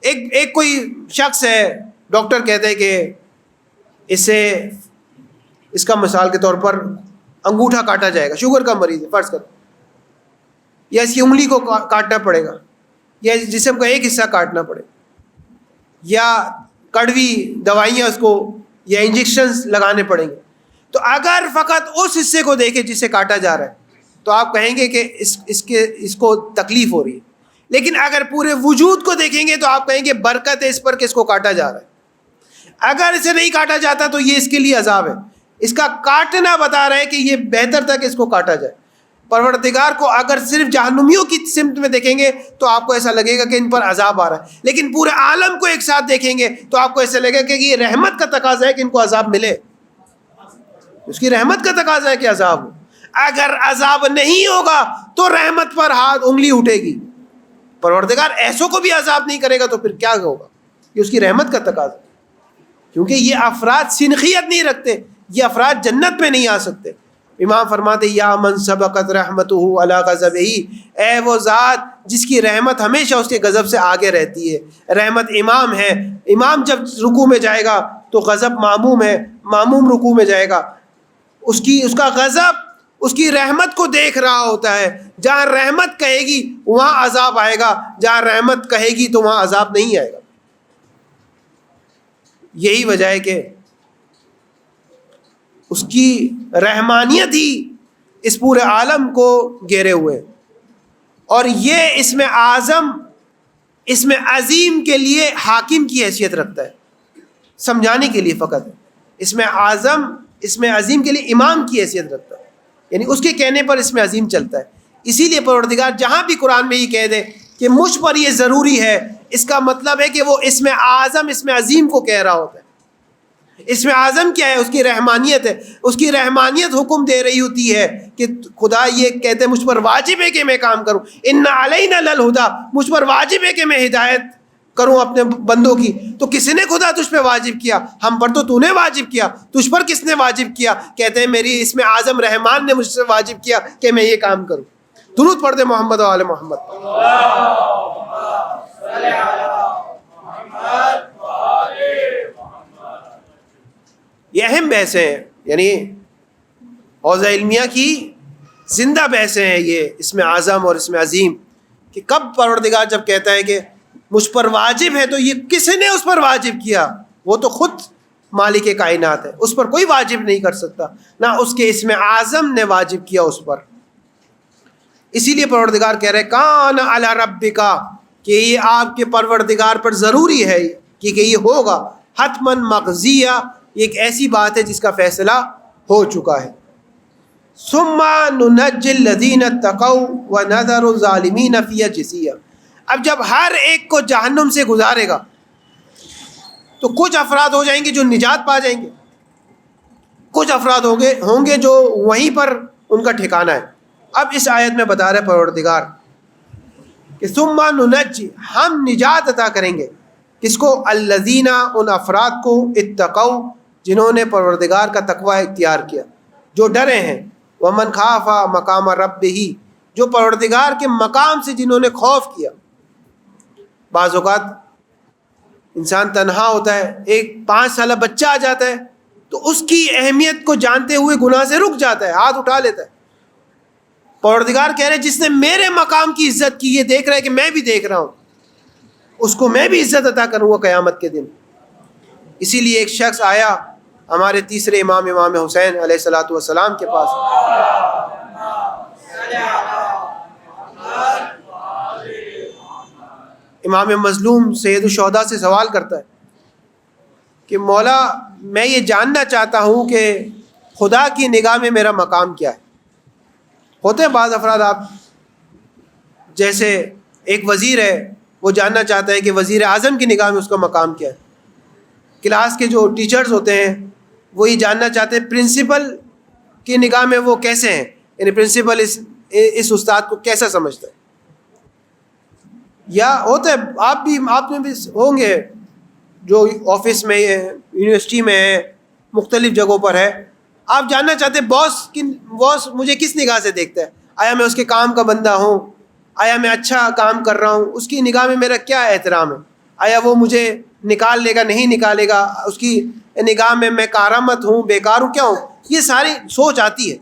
S1: ایک کوئی شخص ہے، ڈاکٹر کہتے ہیں کہ اس کا مثال کے طور پر انگوٹھا کاٹا جائے گا، شوگر کا مریض ہے فرض کر، یا اس کی انگلی کو کاٹنا پڑے گا، یا جسم کا ایک حصہ کاٹنا پڑے گا، یا کڑوی دوائیاں اس کو یا انجیکشنز لگانے پڑیں گے، تو اگر فقط اس حصے کو دیکھیں جسے کاٹا جا رہا ہے تو آپ کہیں گے کہ اس کو تکلیف ہو رہی ہے، لیکن اگر پورے وجود کو دیکھیں گے تو آپ کہیں گے برکت ہے اس پر کہ اس کو کاٹا جا رہا ہے۔ اگر اسے نہیں کاٹا جاتا تو یہ اس کے لیے عذاب ہے، اس کا کاٹنا بتا رہا ہے کہ یہ بہتر تھا کہ اس کو کاٹا جائے۔ پروردگار کو اگر صرف جہنمیوں کی سمت میں دیکھیں گے تو آپ کو ایسا لگے گا کہ ان پر عذاب آ رہا ہے، لیکن پورے عالم کو ایک ساتھ دیکھیں گے تو آپ کو ایسا لگے گا کہ یہ رحمت کا تقاضا ہے کہ ان کو عذاب ملے، اس کی رحمت کا تقاضا ہے کہ عذاب ہو۔ اگر عذاب نہیں ہوگا تو رحمت پر ہاتھ انگلی اٹھے گی. پروردگار ایسوں کو بھی عذاب نہیں کرے گا تو پھر کیا ہوگا؟ یہ اس کی رحمت کا تقاضا، کیونکہ یہ افراد سنخیت نہیں رکھتے، یہ افراد جنت میں نہیں آ سکتے. امام فرماتے یا من سبقت رحمتہ علی غضبہ، اے وہ ذات جس کی رحمت ہمیشہ اس کے غضب سے آگے رہتی ہے. رحمت امام ہے، امام جب رکوع میں جائے گا تو غضب معموم ہے، معموم رکوع میں جائے گا، اس کا غضب اس کی رحمت کو دیکھ رہا ہوتا ہے. جہاں رحمت کہے گی وہاں عذاب آئے گا، جہاں رحمت کہے گی تو وہاں عذاب نہیں آئے گا. یہی وجہ ہے کہ اس کی رحمانیت ہی اس پورے عالم کو گھیرے ہوئے، اور یہ اسم عظیم کے لیے حاکم کی حیثیت رکھتا ہے، سمجھانے کے لیے فقط. اسم عظیم کے لیے امام کی حیثیت رکھتا ہے، یعنی اس کے کہنے پر اسم عظیم چلتا ہے. اسی لیے پروردگار جہاں بھی قرآن میں یہ کہہ دے کہ مجھ پر یہ ضروری ہے، اس کا مطلب ہے کہ وہ اسم اعظم اسم عظیم کو کہہ رہا ہوتا ہے. اسم اعظم کیا ہے؟ اس کی رحمانیت ہے. اس کی رحمانیت حکم دے رہی ہوتی ہے کہ خدا یہ کہتے ہیں مجھ پر واجب ہے کہ میں کام کروں، ان علینا للہدیٰ، مجھ پر واجب ہے کہ میں ہدایت کروں اپنے بندوں کی. تو کس نے خدا تجھ پہ واجب کیا؟ ہم پر تو نے واجب کیا. تجھ پر کس نے واجب کیا؟ کہتے ہیں میری اسم اعظم رحمان نے مجھ سے واجب کیا کہ میں یہ کام کروں. درود پڑھ دے محمد و آل محمد. یہ اہم بحثیں ہیں، یعنی حوزہ علمیہ کی زندہ بحثیں ہیں یہ اسم اعظم اور اسم عظیم، کہ کب پروردگار جب کہتا ہے کہ مجھ پر واجب ہے تو یہ کس نے اس پر واجب کیا؟ وہ تو خود مالک کائنات ہے، اس پر کوئی واجب نہیں کر سکتا، نہ اس کے اسم اعظم نے واجب کیا اس پر. اسی لیے پروردگار کہہ رہے کان علی ربک، کہ یہ آپ کے پروردگار پر ضروری ہے کہ یہ ہوگا، حتماً مقضیہ، یہ ایک ایسی بات ہے جس کا فیصلہ ہو چکا ہے. ثم ننجی الذین اتقوا ونذر الظالمین فیہا جثیا. اب جب ہر ایک کو جہنم سے گزارے گا تو کچھ افراد ہو جائیں گے جو نجات پا جائیں گے، کچھ افراد ہوں گے جو وہیں پر ان کا ٹھکانہ ہے. اب اس آیت میں بتا رہے پروردگار کہ ثم ننجی، ہم نجات عطا کریں گے کس کو؟ الذین، ان افراد کو، اتقوا، جنہوں نے پروردگار کا تقوی اختیار کیا، جو ڈرے ہیں، ومن خاف مقام ربہ، جو پروردگار کے مقام سے جنہوں نے خوف کیا. بعض اوقات انسان تنہا ہوتا ہے، ایک 5 سالہ بچہ آ جاتا ہے تو اس کی اہمیت کو جانتے ہوئے گناہ سے رک جاتا ہے، ہاتھ اٹھا لیتا ہے. پروردگار کہہ رہے جس نے میرے مقام کی عزت کی، یہ دیکھ رہا ہے کہ میں بھی دیکھ رہا ہوں، اس کو میں بھی عزت عطا کروں گا قیامت کے دن. اسی لیے ایک شخص آیا ہمارے تیسرے امام حسین علیہ الصلوۃ والسلام کے پاس، امام مظلوم سید الشہداء سے سوال کرتا ہے کہ مولا میں یہ جاننا چاہتا ہوں کہ خدا کی نگاہ میں میرا مقام کیا ہے. ہوتے ہیں بعض افراد، آپ جیسے ایک وزیر ہے، وہ جاننا چاہتا ہے کہ وزیر اعظم کی نگاہ میں اس کا مقام کیا ہے. کلاس کے جو ٹیچرز ہوتے ہیں وہ یہ جاننا چاہتے ہیں پرنسپل کی نگاہ میں وہ کیسے ہیں، یعنی پرنسپل اس استاد کو کیسا سمجھتا ہے. یا ہوتا ہے آپ میں بھی ہوں گے جو آفس میں ہے، یونیورسٹی میں ہے، مختلف جگہوں پر ہے، آپ جاننا چاہتے ہیں باس مجھے کس نگاہ سے دیکھتا ہے، آیا میں اس کے کام کا بندہ ہوں، آیا میں اچھا کام کر رہا ہوں، اس کی نگاہ میں میرا کیا احترام ہے، آیا وہ مجھے نکال لے گا نہیں نکالے گا، اس کی نگاہ میں کارآمد ہوں بیکار ہوں کیا ہوں. یہ ساری سوچ آتی ہے.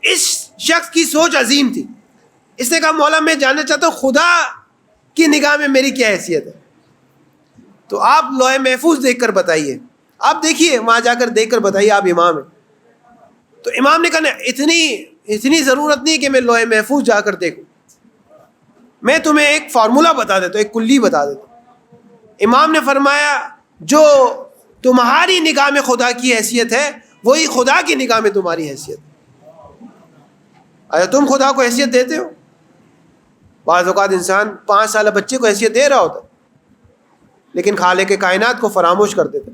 S1: اس شخص کی سوچ عظیم تھی، اس نے کہا مولا میں جاننا چاہتا ہوں خدا کی نگاہ میں میری کیا حیثیت ہے. تو آپ لوح محفوظ دیکھ کر بتائیے، آپ دیکھیے وہاں جا کر دیکھ کر بتائیے آپ امام ہیں. تو امام نے کہا اتنی ضرورت نہیں کہ میں لوح محفوظ جا کر دیکھوں، میں تمہیں ایک فارمولہ بتا دیتا ہوں، ایک کلی بتا دیتا ہوں. امام نے فرمایا جو تمہاری نگاہ میں خدا کی حیثیت ہے وہی خدا کی نگاہ میں تمہاری حیثیت ہے. آیا تم خدا کو حیثیت دیتے ہو؟ بعض اوقات انسان 5 سالہ بچے کو حیثیت دے رہا ہوتا لیکن خالق کائنات کو فراموش کر دیتا.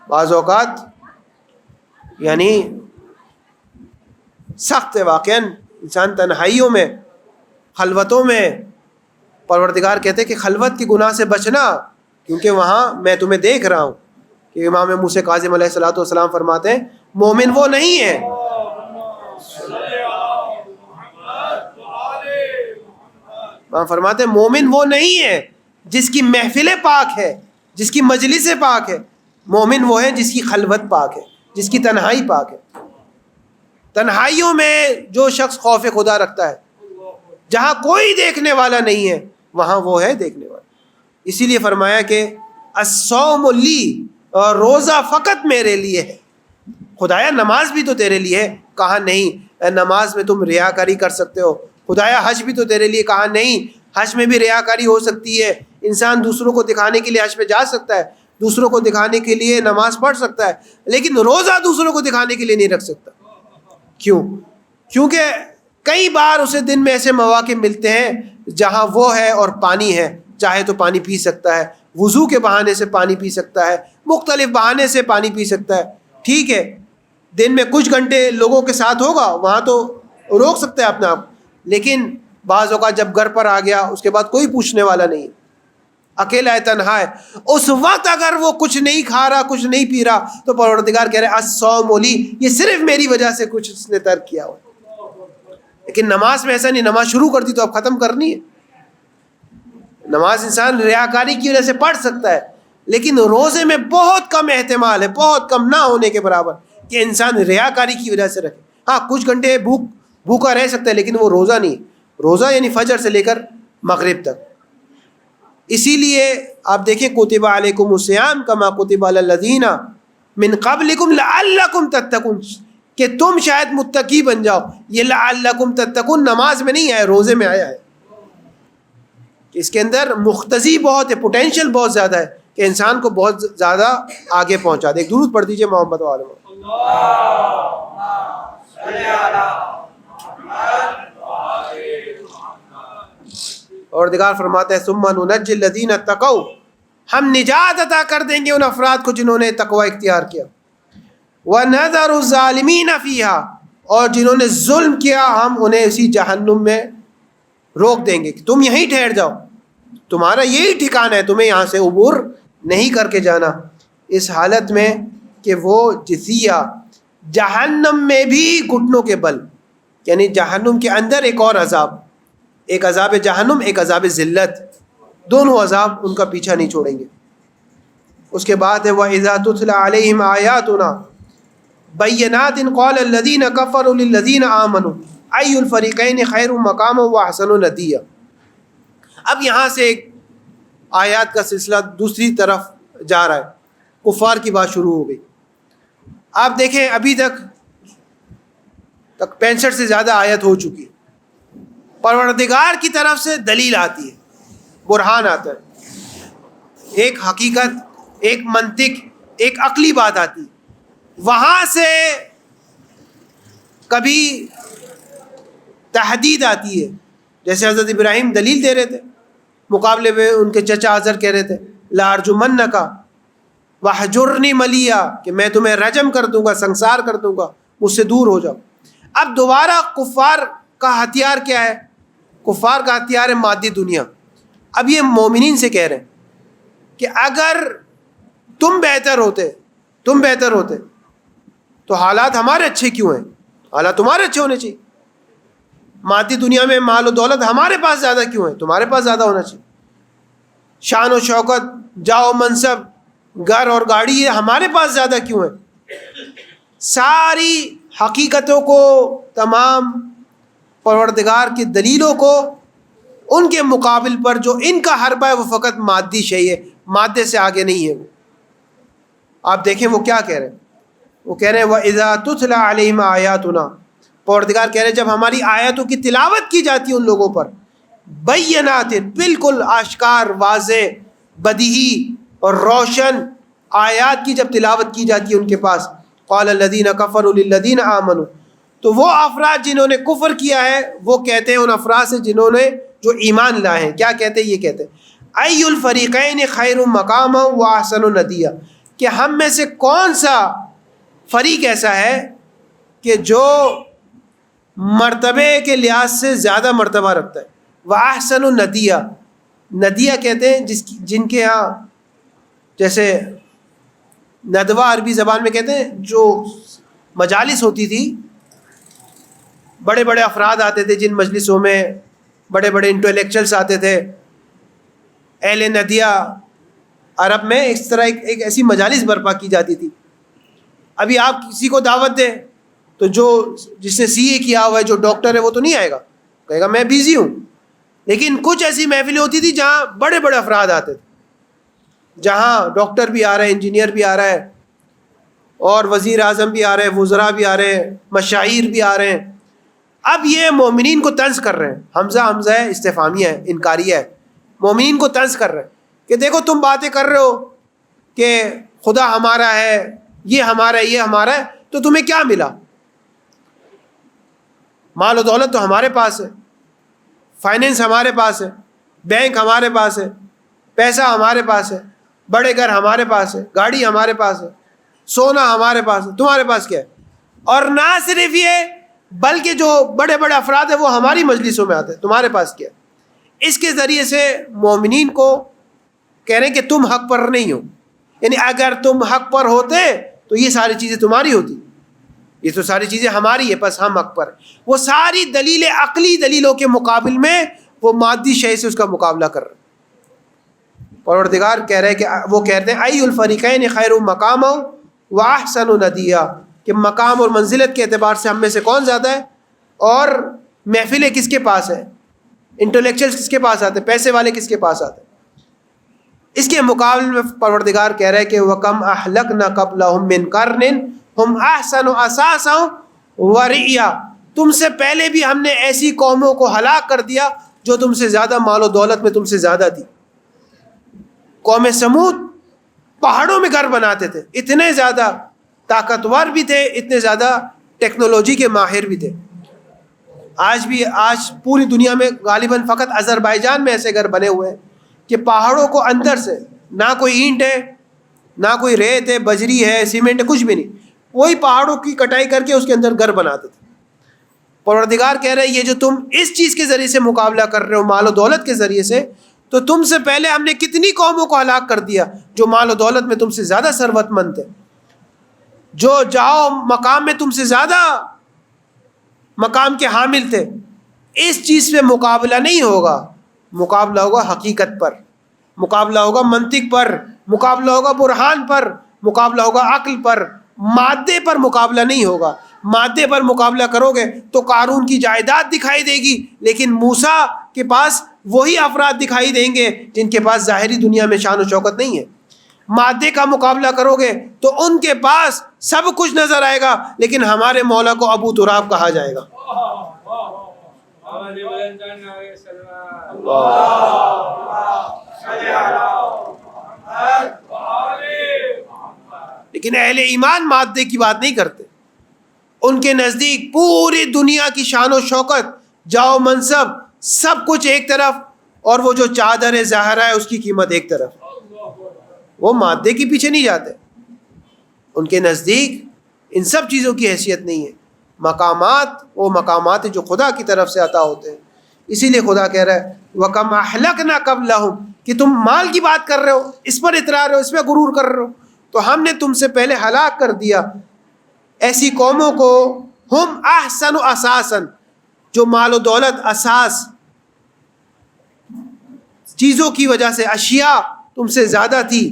S1: بعض اوقات یعنی سخت ہے واقعاً. انسان تنہائیوں میں، خلوتوں میں، پروردگار کہتے ہیں کہ خلوت کی گناہ سے بچنا، کیونکہ وہاں میں تمہیں دیکھ رہا ہوں. کہ امام موسیٰ کاظم علیہ الصلوۃ والسلام فرماتے ہیں مومن وہ نہیں ہے، فرماتے ہیں مومن وہ نہیں ہے جس کی محفل پاک ہے، جس کی مجلس پاک ہے. مومن وہ ہے جس کی خلوت پاک ہے، جس کی تنہائی پاک ہے. تنہائیوں میں جو شخص خوف خدا رکھتا ہے، جہاں کوئی دیکھنے والا نہیں ہے وہاں وہ ہے دیکھنے والا. اسی لیے فرمایا کہ الصوم لی، اور روزہ فقط میرے لیے ہے. خدایا نماز بھی تو تیرے لیے ہے. کہا نہیں، نماز میں تم ریاکاری کر سکتے ہو. خدایا حج بھی تو تیرے لیے. کہا نہیں، حج میں بھی ریاکاری ہو سکتی ہے. انسان دوسروں کو دکھانے کے لیے حج پہ جا سکتا ہے، دوسروں کو دکھانے کے لیے نماز پڑھ سکتا ہے، لیکن روزہ دوسروں کو دکھانے کے لیے نہیں رکھ سکتا. کیوں؟ کیونکہ کئی بار اسے دن میں ایسے مواقع ملتے ہیں جہاں وہ ہے اور پانی ہے، چاہے تو پانی پی سکتا ہے، وضو کے بہانے سے پانی پی سکتا ہے، مختلف بہانے سے پانی پی سکتا ہے. ٹھیک ہے، دن میں کچھ گھنٹے لوگوں کے ساتھ ہوگا، وہاں تو روک سکتا ہے اپنا آپ. لیکن بعض اوقات جب گھر پر آ گیا اس کے بعد کوئی پوچھنے والا نہیں، اکیلا ہے، تنہا ہے، اس وقت اگر وہ کچھ نہیں کھا رہا، کچھ نہیں پی رہا، تو پروردگار کہہ رہے الصوم لی، یہ صرف میری وجہ سے کچھ اس نے ترک کیا ہو. لیکن نماز میں ایسا نہیں، نماز شروع کر دی تو اب ختم کرنی ہے. نماز انسان ریاکاری کی وجہ سے پڑھ سکتا ہے، لیکن روزے میں بہت کم احتمال ہے، بہت کم، نہ ہونے کے برابر، کہ انسان ریاکاری کی وجہ سے رکھے. ہاں کچھ گھنٹے بھوکا رہ سکتا ہے، لیکن وہ روزہ نہیں. روزہ یعنی فجر سے لے کر مغرب تک. اسی لیے آپ دیکھیں کتب علیکم الصیام کما کتب علی الذین من قبلکم لعلکم تتقون، کہ تم شاید متقی بن جاؤ. یہ لعلکم تتقون نماز میں نہیں آیا، روزے میں آیا ہے. اس کے اندر مقتضی بہت ہے، پوٹینشیل بہت زیادہ ہے کہ انسان کو بہت زیادہ آگے پہنچا دے. ایک درود پڑھ دیجئے محمد والے. اور دیگر فرماتا ہے ثم ننجی الذین اتقوا، ہم نجات عطا کر دیں گے ان افراد کو جنہوں نے تقوی اختیار کیا. وَنَذَرُ الظَّالِمِينَ فِيهَا، اور جنہوں نے ظلم کیا ہم انہیں اسی جہنم میں روک دیں گے کہ تم یہیں ٹھہر جاؤ، تمہارا یہی ٹھکانہ ہے، تمہیں یہاں سے عبور نہیں کر کے جانا. اس حالت میں کہ وہ جزیہ جہنم میں بھی گھٹنوں کے بل، یعنی جہنم کے اندر ایک اور عذاب، ایک عذاب جہنم، ایک عذاب ذلت، دونوں عذاب ان کا پیچھا نہیں چھوڑیں گے. اس کے بعد ہے وَإِذَا تُتْلَى عَلَيْهِمْ آيَاتُنَا بَيِّنَاتٍ قَالَ الَّذِينَ كَفَرُوا لِلَّذِينَ آمَنُوا أَيُّ الْفَرِيقَيْنِ خَيْرٌ مَقَامًا وَأَحْسَنُ نَدِيًّا. اب یہاں سے ایک آیات کا سلسلہ دوسری طرف جا رہا ہے، کفار کی بات شروع ہو گئی. آپ دیکھیں ابھی تک 65 سے زیادہ آیت ہو چکی ہے. پروردگار کی طرف سے دلیل آتی ہے، برہان آتا ہے، ایک حقیقت، ایک منطق، ایک عقلی بات آتی ہے. وہاں سے کبھی تحدید آتی ہے، جیسے حضرت ابراہیم دلیل دے رہے تھے، مقابلے میں ان کے چچا آزر کہہ رہے تھے لَأَرْجُمَنَّكَ وَاحْجُرْنِي مَلِيًّا، کہ میں تمہیں رجم کر دوں گا، سنسار کر دوں گا، مجھ سے دور ہو جاؤ. اب دوبارہ کفار کا ہتھیار کیا ہے؟ کفار کا ہتھیار ہے مادی دنیا. اب یہ مومنین سے کہہ رہے ہیں کہ اگر تم بہتر ہوتے تو حالات ہمارے اچھے کیوں ہیں؟ حالات تمہارے اچھے ہونے چاہیے. مادی دنیا میں مال و دولت ہمارے پاس زیادہ کیوں ہے؟ تمہارے پاس زیادہ ہونا چاہیے. شان و شوکت، جاہ و منصب، گھر اور گاڑی ہے، ہمارے پاس زیادہ کیوں ہے؟ ساری حقیقتوں کو، تمام پروردگار کی دلیلوں کو ان کے مقابل پر جو ان کا حربہ ہے وہ فقط مادی شے ہے، مادے سے آگے نہیں ہے. وہ آپ دیکھیں وہ کیا کہہ رہے ہیں، وہ کہہ رہے ہیں وَإِذَا تُتْلَى عَلَيْهِمْ آيَاتُنَا، پروردگار کہہ رہے ہیں جب ہماری آیاتوں کی تلاوت کی جاتی ہے ان لوگوں پر، بینات، بالکل آشکار، واضح، بدیہی اور روشن آیات کی جب تلاوت کی جاتی ہے ان کے پاس، قال الذین کفروا للذین آمنوا، تو وہ افراد جنہوں نے کفر کیا ہے وہ کہتے ہیں ان افراد سے جنہوں نے جو ایمان لائے ہیں، کیا کہتے ہیں؟ یہ کہتے ہیں ای الفریقین خیر مقاما واحسن ندیا، کہ ہم میں سے کون سا فریق ایسا ہے کہ جو مرتبے کے لحاظ سے زیادہ مرتبہ رکھتا ہے. وَأَحْسَنُ الندیہ، ندیہ کہتے ہیں جن کے ہاں جیسے ندوہ عربی زبان میں کہتے ہیں، جو مجالس ہوتی تھی، بڑے بڑے افراد آتے تھے جن مجلسوں میں بڑے بڑے انٹلیکچوئلس آتے تھے. اہل ندیہ عرب میں اس طرح ایک ایسی مجالس برپا کی جاتی تھی. ابھی آپ کسی کو دعوت دیں تو جس نے CA کیا ہوا ہے، جو ڈاکٹر ہے، وہ تو نہیں آئے گا، کہے گا میں بیزی ہوں. لیکن کچھ ایسی محفلیں ہوتی تھی جہاں بڑے بڑے افراد آتے تھے، جہاں ڈاکٹر بھی آ رہے ہیں، انجینئر بھی آ رہا ہے، اور وزیر اعظم بھی آ رہے ہیں، وزراء بھی آ رہے ہیں، مشاہیر بھی آ رہے ہیں. اب یہ مومنین کو طنز کر رہے ہیں. حمزہ ہے، استفہامیہ ہے، انکاریہ ہے. مومنین کو طنز کر رہے ہیں کہ دیکھو تم باتیں کر رہے ہو کہ خدا ہمارا ہے، یہ ہمارا ہے، یہ ہمارا ہے، تو تمہیں کیا ملا؟ مال و دولت تو ہمارے پاس ہے، فائنینس ہمارے پاس ہے، بینک ہمارے پاس ہے، پیسہ ہمارے پاس ہے، بڑے گھر ہمارے پاس ہے، گاڑی ہمارے پاس ہے، سونا ہمارے پاس ہے، تمہارے پاس کیا ہے؟ اور نہ صرف یہ بلکہ جو بڑے بڑے افراد ہیں وہ ہماری مجلسوں میں آتے ہیں، تمہارے پاس کیا ہے؟ اس کے ذریعے سے مومنین کو کہہ رہے ہیں کہ تم حق پر نہیں ہو، یعنی اگر تم حق پر ہوتے تو یہ ساری چیزیں تمہاری ہوتی، یہ تو ساری چیزیں ہماری ہے، بس ہم حق پر. وہ ساری دلیل عقلی دلیلوں کے مقابل میں وہ مادی شے سے اس کا مقابلہ کر رہے. پروردگار کہہ رہے کہ وہ کہتے ہیں ای الفریقین خیر مقاما واحسن ندیہ، کہ مقام اور منزلت کے اعتبار سے ہم میں سے کون زیادہ ہے، اور محفلیں کس کے پاس ہے، انٹلیکچوئلس کس کے پاس آتے ہیں، پیسے والے کس کے پاس آتے ہیں. اس کے مقابل میں پروردگار کہہ رہے کہ وَكَمْ أَحْلَقْنَا قَبْلَهُمْ مِنْ قَرْنٍ هُمْ أَحْسَنُ أَثَاثًا وَرِئْيًا، تم سے پہلے بھی ہم نے ایسی قوموں کو ہلاک کر دیا جو تم سے زیادہ مال و دولت میں تم سے زیادہ تھی. قوم سمود پہاڑوں میں گھر بناتے تھے، اتنے زیادہ طاقتور بھی تھے، اتنے زیادہ ٹیکنالوجی کے ماہر بھی تھے. آج پوری دنیا میں غالباً فقط آذربائیجان میں ایسے گھر بنے ہوئے ہیں کہ پہاڑوں کو اندر سے نہ کوئی اینٹ ہے، نہ کوئی ریت ہے، بجری ہے، سیمنٹ ہے، کچھ بھی نہیں، وہی پہاڑوں کی کٹائی کر کے اس کے اندر گھر بناتے تھے. پروردگار کہہ رہے ہیں یہ جو تم اس چیز کے ذریعے سے مقابلہ کر رہے ہو، مال و دولت کے ذریعے سے، تو تم سے پہلے ہم نے کتنی قوموں کو ہلاک کر دیا جو مال و دولت میں تم سے زیادہ ثروت مند تھے، جو جاؤ مقام میں تم سے زیادہ مقام کے حامل تھے. اس چیز پہ مقابلہ نہیں ہوگا، مقابلہ ہوگا حقیقت پر، مقابلہ ہوگا منطق پر، مقابلہ ہوگا برہان پر، مقابلہ ہوگا عقل پر. مادے پر مقابلہ نہیں ہوگا. مادے پر مقابلہ کرو گے تو قارون کی جائیداد دکھائی دے گی، لیکن موسیٰ کے پاس وہی افراد دکھائی دیں گے جن کے پاس ظاہری دنیا میں شان و شوکت نہیں ہے. مادے کا مقابلہ کرو گے تو ان کے پاس سب کچھ نظر آئے گا، لیکن ہمارے مولا کو ابو تراب کہا جائے گا. لیکن اہل ایمان مادے کی بات نہیں کرتے. ان کے نزدیک پوری دنیا کی شان و شوکت، جاؤ منصب، سب کچھ ایک طرف، اور وہ جو چادر زہرا ہے اس کی قیمت ایک طرف. وہ مادے کے پیچھے نہیں جاتے. ان کے نزدیک ان سب چیزوں کی حیثیت نہیں ہے. مقامات وہ مقامات جو خدا کی طرف سے عطا ہوتے ہیں. اسی لیے خدا کہہ رہا ہے وَكَمْ أَحْلَقْنَا قَبْلَهُمْ، کہ تم مال کی بات کر رہے ہو، اس پر اترا رہے ہو، اس پہ غرور کر رہے ہو، تو ہم نے تم سے پہلے ہلاک کر دیا ایسی قوموں کو ہم احسن اساسا، جو مال و دولت، اساس، چیزوں کی وجہ سے، اشیاء تم سے زیادہ تھی.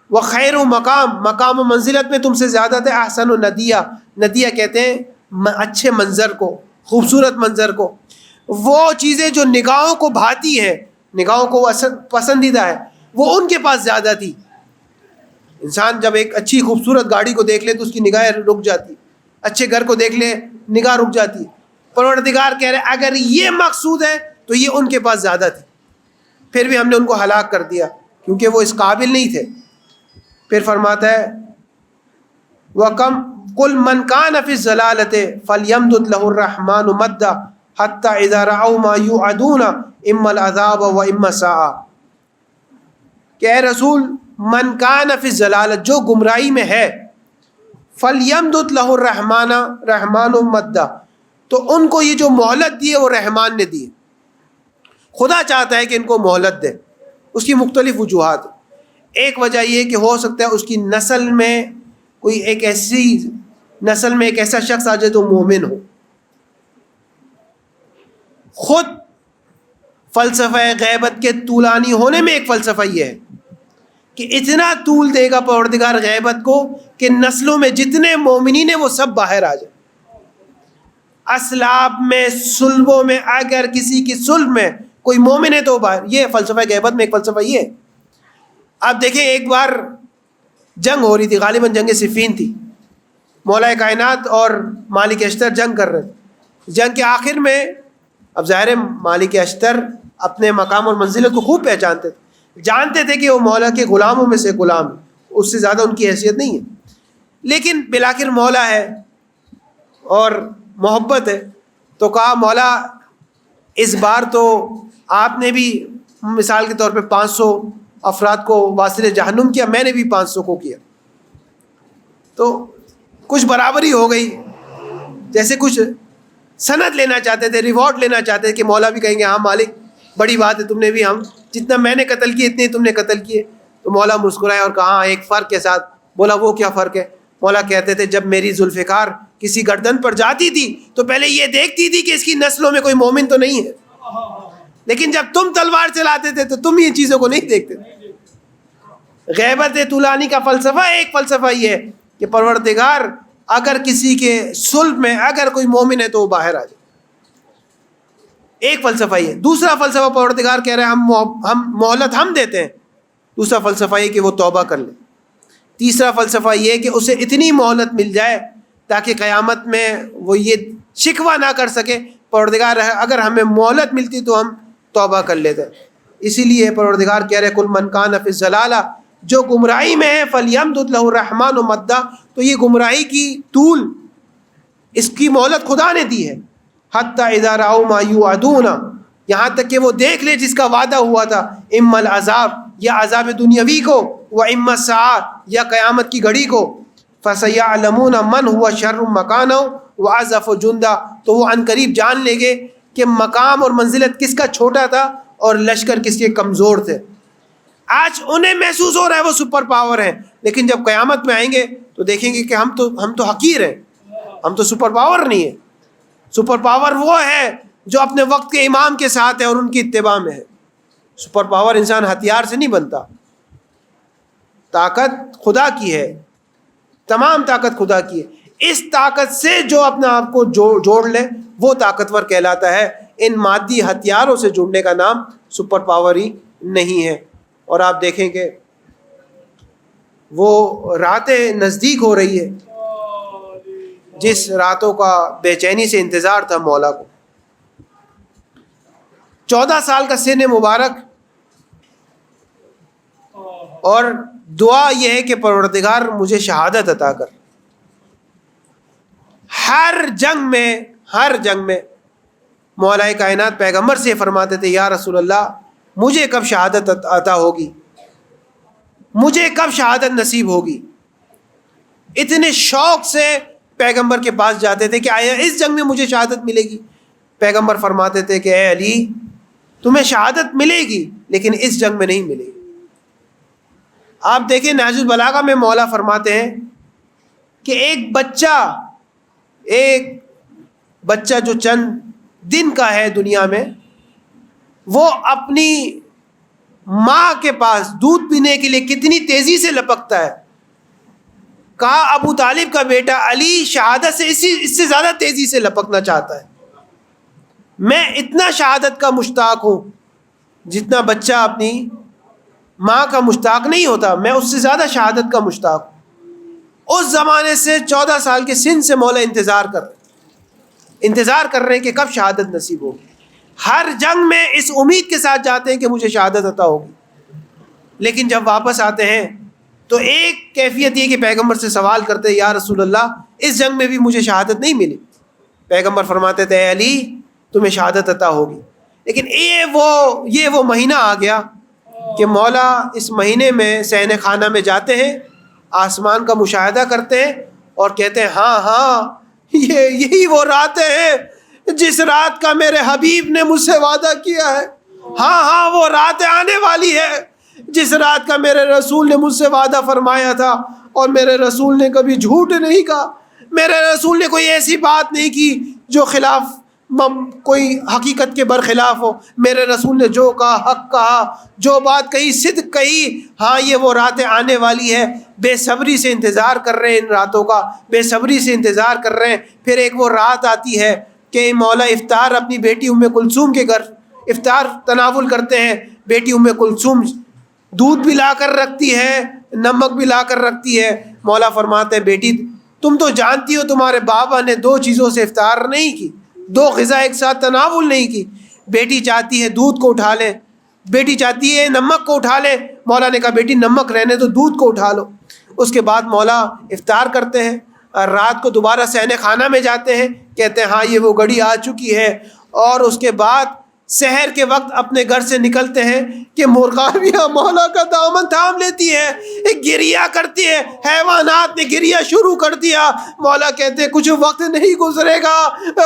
S1: وہ خیر و مقام و منزلت میں تم سے زیادہ تھے. احسن و ندیہ، ندیہ کہتے ہیں اچھے منظر کو، خوبصورت منظر کو. وہ چیزیں جو نگاہوں کو بھاتی ہیں، نگاہوں کو پسندیدہ ہے، وہ ان کے پاس زیادہ تھی. انسان جب ایک اچھی خوبصورت گاڑی کو دیکھ لے تو اس کی نگاہیں رک جاتی، اچھے گھر کو دیکھ لے نگاہ رک جاتی. پروردگار کہہ رہے اگر یہ مقصود ہے تو یہ ان کے پاس زیادہ تھی، پھر بھی ہم نے ان کو ہلاک کر دیا کیونکہ وہ اس قابل نہیں تھے. پھر فرماتا ہے وَكَمْ قُلْ مَنْ كَانَ فِي الضَّلَالَةِ فَلْيَمْدُدْ لَهُ الرَّحْمَنُ مَدًّا حَتَّى إِذَا رَأَوْا مَا يُوعَدُونَ إِمَّا الْعَذَابَ وَإِمَّا السَّاعَةَ، کہ اے رسول من کان فی الضلالۃ، جو گمراہی میں ہے، فَلْيَمْدُدْ لَهُ الرَّحْمَنُ رحمانُ مَدًّا، تو ان کو یہ جو مہلت دی ہے وہ رحمان نے دی ہے. خدا چاہتا ہے کہ ان کو مہلت دے. اس کی مختلف وجوہات. ایک وجہ یہ کہ ہو سکتا ہے اس کی نسل میں کوئی ایک ایسا شخص آ جائے جو مومن ہو. خود فلسفہ غیبت کے طولانی ہونے میں ایک فلسفہ یہ ہے کہ اتنا طول دے گا پروردگار غیبت کو کہ نسلوں میں جتنے مومنین ہیں وہ سب باہر آ جائیں. اسلاب میں، صلبوں میں، اگر کسی کی صلب میں کوئی مومن ہے تو باہر. یہ فلسفہ غیبت میں ایک فلسفہ یہ ہے. آپ دیکھیں ایک بار جنگ ہو رہی تھی، غالباً جنگ صفین تھی. مولا کائنات اور مالک اشتر جنگ کر رہے تھے. جنگ کے آخر میں اب ظاہر مالک اشتر اپنے مقام اور منزلت کو خوب پہچانتے تھے، جانتے تھے کہ وہ مولا کے غلاموں میں سے غلام ہے، اس سے زیادہ ان کی حیثیت نہیں ہے. لیکن بالآخر مولا ہے اور محبت ہے، تو کہا مولا اس بار تو آپ نے بھی مثال کے طور پہ 500 افراد کو واصل جہنم کیا، میں نے بھی 500 کو کیا، تو کچھ برابری ہو گئی. جیسے کچھ سند لینا چاہتے تھے، ریوارڈ لینا چاہتے تھے کہ مولا بھی کہیں گے ہاں مالک بڑی بات ہے، تم نے بھی ہم جتنا میں نے قتل کیے اتنے تم نے قتل کیے. تو مولا مسکرائے اور کہا ایک فرق کے ساتھ. بولا وہ کیا فرق ہے؟ مولا کہتے تھے جب میری ذوالفقار کسی گردن پر جاتی تھی تو پہلے یہ دیکھتی تھی کہ اس کی نسلوں میں کوئی مومن تو نہیں ہے، لیکن جب تم تلوار چلاتے تھے تو تم یہ چیزوں کو نہیں دیکھتے تھے. غیبت طولانی کا فلسفہ ایک فلسفہ یہ ہے کہ پروردگار اگر کسی کے صلب میں اگر کوئی مومن ہے تو وہ باہر آ جائے. ایک فلسفہ یہ. دوسرا فلسفہ پروردگار کہہ رہے ہیں ہم مہلت ہم دیتے ہیں. دوسرا فلسفہ یہ کہ وہ توبہ کر لے. تیسرا فلسفہ یہ کہ اسے اتنی مہلت مل جائے تاکہ قیامت میں وہ یہ شکوہ نہ کر سکے پروردگار اگر ہمیں مہلت ملتی تو ہم توبہ کر لیتے. اسی لیے پروردگار کہہ رہے کل من کان فی الضلالہ، جو گمراہی میں ہے فلیمدد لہ الرحمن مدا، تو یہ گمراہی کی طول اس کی مہلت خدا نے دی ہے. حتی اذا رأوا ما یوعدون، یہاں تک کہ وہ دیکھ لے جس کا وعدہ ہوا تھا، اما العذاب یا عذاب دنیاوی کو، و اما الساعہ یا قیامت کی گھڑی کو. فسیعلمون من هو شر مکانا واضعف جندا، تو وہ عن قریب جان لیں گے کہ مقام اور منزلت کس کا چھوٹا تھا اور لشکر کس کے کمزور تھے. آج انہیں محسوس ہو رہا ہے وہ سپر پاور ہیں، لیکن جب قیامت میں آئیں گے تو دیکھیں گے کہ ہم تو حقیر ہیں، ہم تو سپر پاور نہیں ہیں. سپر پاور وہ ہے جو اپنے وقت کے امام کے ساتھ ہے اور ان کی اتباع میں ہے. سپر پاور انسان ہتھیار سے نہیں بنتا، طاقت خدا کی ہے، تمام طاقت خدا کی ہے. اس طاقت سے جو اپنے آپ کو جوڑ لے وہ طاقتور کہلاتا ہے. ان مادی ہتھیاروں سے جڑنے کا نام سپر پاور ہی نہیں ہے. اور آپ دیکھیں کہ وہ راتیں نزدیک ہو رہی ہے جس راتوں کا بے چینی سے انتظار تھا مولا کو. 14 سال کا سن مبارک، اور دعا یہ ہے کہ پروردگار مجھے شہادت عطا کر. ہر جنگ میں مولا کائنات پیغمبر سے فرماتے تھے یا رسول اللہ مجھے کب شہادت عطا ہوگی، مجھے کب شہادت نصیب ہوگی. اتنے شوق سے پیغمبر کے پاس جاتے تھے کہ آیا اس جنگ میں مجھے شہادت ملے گی. پیغمبر فرماتے تھے کہ اے علی تمہیں شہادت ملے گی لیکن اس جنگ میں نہیں ملے گی. آپ دیکھیں نہج البلاغہ میں مولا فرماتے ہیں کہ ایک بچہ جو چند دن کا ہے دنیا میں، وہ اپنی ماں کے پاس دودھ پینے کے لیے کتنی تیزی سے لپکتا ہے. کہا ابو طالب کا بیٹا علی شہادت سے اس سے زیادہ تیزی سے لپکنا چاہتا ہے. میں اتنا شہادت کا مشتاق ہوں جتنا بچہ اپنی ماں کا مشتاق نہیں ہوتا، میں اس سے زیادہ شہادت کا مشتاق ہوں. اس زمانے سے 14 سال کے سن سے مولا انتظار کر رہے ہیں کہ کب شہادت نصیب ہوگی. ہر جنگ میں اس امید کے ساتھ جاتے ہیں کہ مجھے شہادت عطا ہوگی، لیکن جب واپس آتے ہیں تو ایک کیفیت یہ کہ پیغمبر سے سوال کرتے یا رسول اللہ اس جنگ میں بھی مجھے شہادت نہیں ملی. پیغمبر فرماتے تھے اے علی تمہیں شہادت عطا ہوگی. لیکن یہ وہ مہینہ آ گیا کہ مولا اس مہینے میں صحن خانہ میں جاتے ہیں، آسمان کا مشاہدہ کرتے ہیں اور کہتے ہیں ہاں ہاں یہی وہ راتیں ہیں جس رات کا میرے حبیب نے مجھ سے وعدہ کیا ہے. ہاں ہاں وہ راتیں آنے والی ہے جس رات کا میرے رسول نے مجھ سے وعدہ فرمایا تھا, اور میرے رسول نے کبھی جھوٹ نہیں کہا. میرے رسول نے کوئی ایسی بات نہیں کی جو خلاف کوئی حقیقت کے برخلاف ہو. میرے رسول نے جو کہا حق کہا, جو بات کہی صدق کہی. ہاں یہ وہ راتیں آنے والی ہے, بے صبری سے انتظار کر رہے ہیں ان راتوں کا, بے صبری سے انتظار کر رہے ہیں. پھر ایک وہ رات آتی ہے کہ مولا افطار اپنی بیٹی ام کلثوم کے گھر افطار تناول کرتے ہیں. بیٹی ام کلثوم دودھ بھی لا کر رکھتی ہے, نمک بھی لا کر رکھتی ہے. مولا فرماتے ہیں بیٹی تم تو جانتی ہو تمہارے بابا نے 2 چیزوں سے افطار نہیں کی, 2 غذا ایک ساتھ تناول نہیں کی. بیٹی چاہتی ہے دودھ کو اٹھا لے, بیٹی چاہتی ہے نمک کو اٹھا لے. مولا نے کہا بیٹی نمک رہنے تو دودھ کو اٹھا لو. اس کے بعد مولا افطار کرتے ہیں, رات کو دوبارہ صحن خانہ میں جاتے ہیں, کہتے ہیں ہاں یہ وہ گھڑی آ چکی ہے. اور اس کے بعد سحر کے وقت اپنے گھر سے نکلتے ہیں کہ مرغابیاں مولا کا دامن تھام لیتی ہے, گریا کرتی ہے, حیوانات نے گریا شروع کر دیا. مولا کہتے ہیں کچھ وقت نہیں گزرے گا,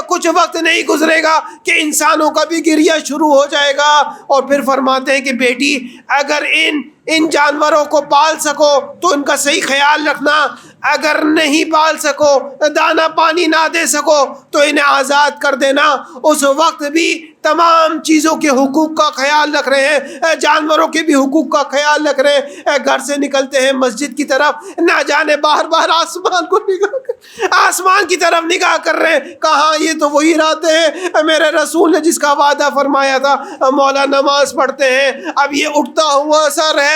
S1: کچھ وقت نہیں گزرے گا کہ انسانوں کا بھی گریا شروع ہو جائے گا. اور پھر فرماتے ہیں کہ بیٹی اگر ان جانوروں کو پال سکو تو ان کا صحیح خیال رکھنا, اگر نہیں پال سکو, دانا پانی نہ دے سکو تو انہیں آزاد کر دینا. اس وقت بھی تمام چیزوں کے حقوق کا خیال رکھ رہے ہیں, جانوروں کے بھی حقوق کا خیال رکھ رہے ہیں. گھر سے نکلتے ہیں مسجد کی طرف, نہ جانے باہر باہر آسمان کی طرف نگاہ کر رہے ہیں. کہاں یہ تو وہی راتیں ہیں میرے رسول نے جس کا وعدہ فرمایا تھا. مولا نماز پڑھتے ہیں, اب یہ اٹھتا ہوا سر ہے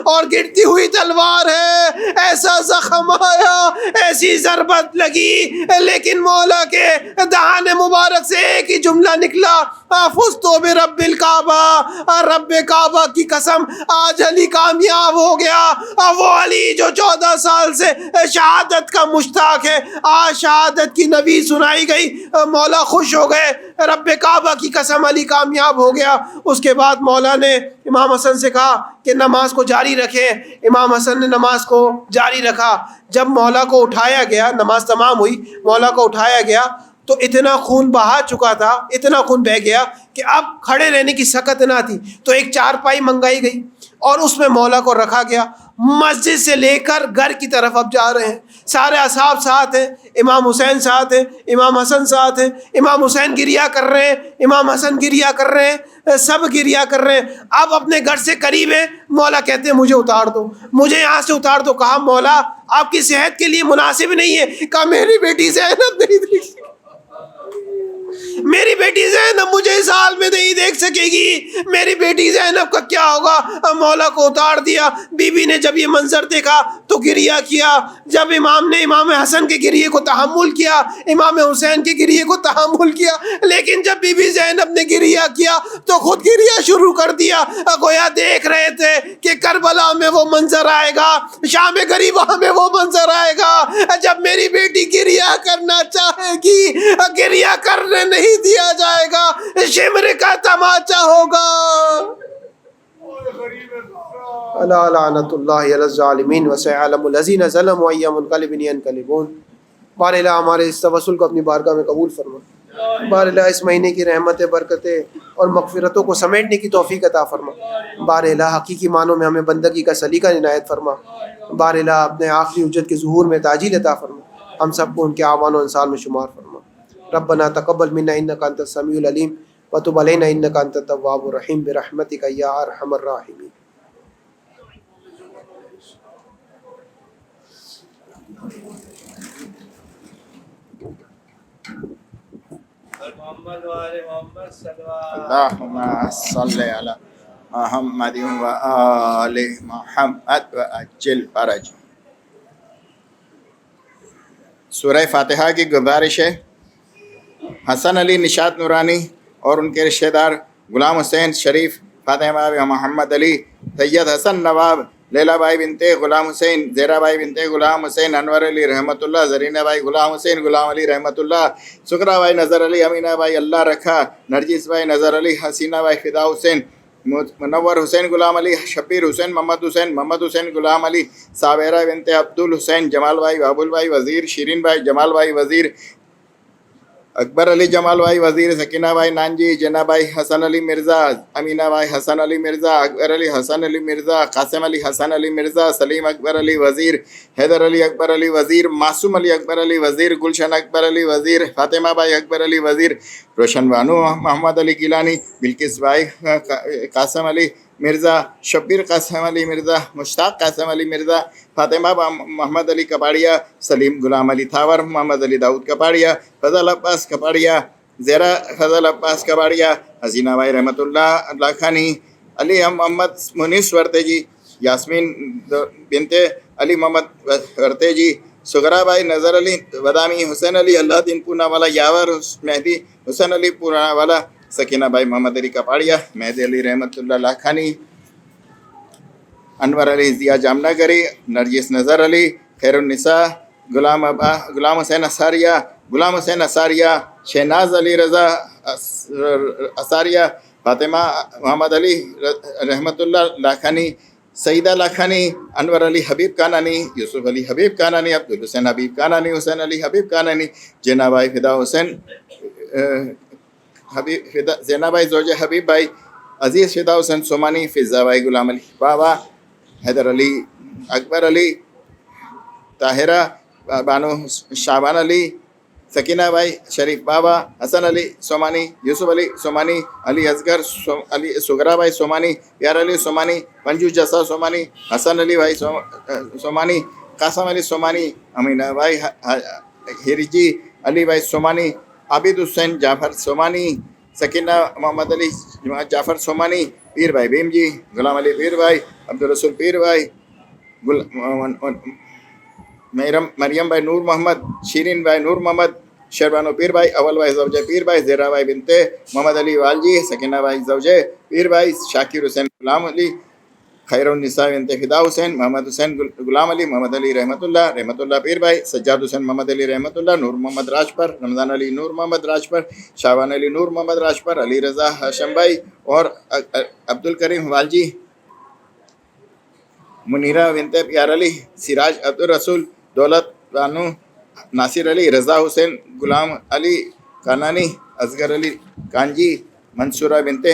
S1: اور گرتی ہوئی تلوار ہے, ایسا زخم آیا, ایسی ضربت لگی, لیکن مولا کے دہان مبارک سے ایک ہی جملہ نکلا, فزتو برب الکعبہ, رب کعبہ کی قسم آج علی کامیاب ہو گیا. وہ علی جو 14 سال سے شہادت کا مشتاق ہے, آج شہادت کی نبی سنائی گئی, مولا خوش ہو گئے. رب کعبہ کی قسم علی کامیاب ہو گیا. اس کے بعد مولا نے امام حسن سے کہا کہ نماز کو جاری رکھیں. امام حسن نے نماز کو جاری رکھا. جب مولا کو اٹھایا گیا, نماز تمام ہوئی, مولا کو اٹھایا گیا تو اتنا خون بہا چکا تھا, اتنا خون بہہ گیا کہ اب کھڑے رہنے کی سکت نہ تھی. تو ایک چارپائی منگائی گئی اور اس میں مولا کو رکھا گیا. مسجد سے لے کر گھر کی طرف اب جا رہے ہیں, سارے اصحاب ساتھ ہیں, امام حسین ساتھ ہیں, امام حسن ساتھ ہیں. امام حسین گریا کر رہے ہیں, امام حسن گریا کر رہے ہیں, سب گریا کر رہے ہیں. اب اپنے گھر سے قریب ہیں. مولا کہتے ہیں مجھے اتار دو, مجھے یہاں سے اتار دو. کہا مولا آپ کی صحت کے لیے مناسب نہیں ہے. کہا میری بیٹی زینب نہیں دیکھ سکتی, میری بیٹی زینب مجھے اس حال میں نہیں دیکھ سکے گی, میری بیٹی زینب کا کیا ہوگا. مولا کو اتار دیا. بی بی نے جب یہ منظر دیکھا تو گریہ کیا. جب امام نے امام حسن کے گریے کو تحمل کیا, امام حسین کے گریے کو تحمل کیا, لیکن جب بی بی زینب نے گریہ کیا تو خود گریہ شروع کر دیا. گویا دیکھ رہے تھے کہ کربلا میں وہ منظر آئے گا, شام غریبہ میں وہ منظر آئے گا. جب میری بیٹی گریہ کرنا چاہے گی, گریہ کرنے نہیں دیا جائے گا, شمر کا تماچا ہوگا. الا لعنت اللہ علی الظالمین وسيعلم الذین ظلموا ايّ منقلب ينقلبون. بار الہ ہمارے اس توسل کو اپنی بارگاہ میں قبول فرما. بار الہ اس مہینے کی رحمتیں, برکتیں اور مغفرتوں کو سمیٹنے کی توفیق عطا فرما. بار الہ حقیقی معنوں میں ہمیں بندگی کا سلیقہ عنایت فرما. بار الہ اپنے آخری حجت کے ظہور میں تعجیل عطا فرما. ہم سب کو ان کے اعوان و انصار میں شمار فرما. ربنا تقبل منا انك انت السميع العليم وتب علينا انك انت التواب الرحيم برحمتك يا ارحم الراحمين.
S2: محمد وآل محمد اللهم صل على محمد وآل محمد وعجل فرج. سورہ فاتحہ کی گزارش ہے. حسن علی نشاط نورانی اور ان کے رشتہ دار غلام حسین شریف, فاطمہ محمد علی, سید حسن نواب, لیلا بھائی بنتے غلام حسین, زیرا بھائی بنتے غلام حسین, انور علی رحمۃ اللہ, زرینہ بھائی غلام حسین غلام علی رحمۃ اللہ, سکرا بھائی نظر علی, امینہ بھائی اللہ رکھا, نرجس بھائی نظر علی, حسینہ بھائی فدا حسین, منور حسین غلام علی, شبیر حسین, محمد حسین غلام علی, صابرہ بنت عبدل حسین, جمال بھائی, بابل بھائی وزیر, شیرین بھائی, جمال بھائی وزیر, اکبر علی جمال بھائی وزیر, سکینہ بھائی نانجی, جنا بھائی حسن علی مرزا, امینہ بھائی حسن علی مرزا, اکبر علی حسن علی مرزا, قاسم علی حسن علی مرزا, سلیم اکبر علی وزیر, حیدر علی اکبر علی وزیر, معصوم علی اکبر علی وزیر, گلشن اکبر علی وزیر, فاطمہ بھائی اکبر علی وزیر, روشن بانو محمد علی گیلانی, بلکس بھائی قاسم علی مرزا, شبیر قاسم علی مرزا, مشتاق قاسم علی مرزا, فاطمہ محمد علی کپاڑیا, سلیم غلام علی تھاور, محمد علی داؤد کپاڑیا, فضل عباس کپاڑیا, زیرا فضل عباس کپاڑیا, حسینہ بھائی رحمۃ اللہ لاکھانی, علی محمد منیس ورتیجی, یاسمین بنت علی محمد ورتیجی, سغرا بھائی نظر علی بدامی, حسین علی اللہ دین پونا والا, یاور مہدی حسین علی پونا والا, سکینہ بھائی محمد علی کپاڑیا, مہدی علی رحمۃ اللہ لاکھانی, انور علی ضیاء جامنگری, نرجس نظر علی, خیر النساء, غلام حسین اساریہ, شہناز علی رضا اساریہ, فاطمہ محمد علی رحمۃ اللہ لاکھانی, سعیدہ لاکھانی, انور علی حبیب کانانی, یوسف علی حبیب کانانی, عبد الحسین حبیب کانانی, حسین علی حبیب کانانی, جینا بھائی فدا حسین زینا بھائی زوج حبیب بھائی, عزیز فدا حسین سومانی, فضا بھائی غلام علی بابا, حیدر علی اکبر علی, طاہرہ بانو شعبان علی, سکینہ بھائی شریف بابا, حسن علی سومانی, یوسف علی سومانی, علی اصغر علی, سغرا بھائی سومانی, پیار علی سومانی, منجو جسا سومانی, حسن علی بھائی سومانی, قاسم علی سومانی, امینہ بھائی ہرجی, علی بھائی سومانی, عابد حسین جعفر سومانی, سکینہ محمد علی جعفر سومانی, پیر بھائی بھیم جی, غلام علی پیر بھائی, عبدالرسول پیر بھائی, مریم بھائی نور محمد, شیرین بھائی نور محمد, شربانو پیر بھائی, اول بھائی زوجہ پیر بھائی, زیرا بھائی بنتے محمد علی والجی, سکینہ بھائی زوجہ پیر بھائی, شاکر حسین غلام علی, خیر النساء بنت فدا حسین, محمد حسین غلام علی, محمد علی رحمۃ اللہ پیر بھائی, سجاد حسین محمد علی رحمۃ اللہ, نور محمد راجپر, رمضان علی نور محمد راجپر, شعبان علی نور محمد راجپر, علی رضا ہاشم بھائی اور عبد الکریم والجی, منیرہ بنت پیار علی, سراج عبد الرسول, دولت بانو, ناصر علی, رضا حسین غلام علی کانانی, اصغر علی کانجی, منصورہ بنت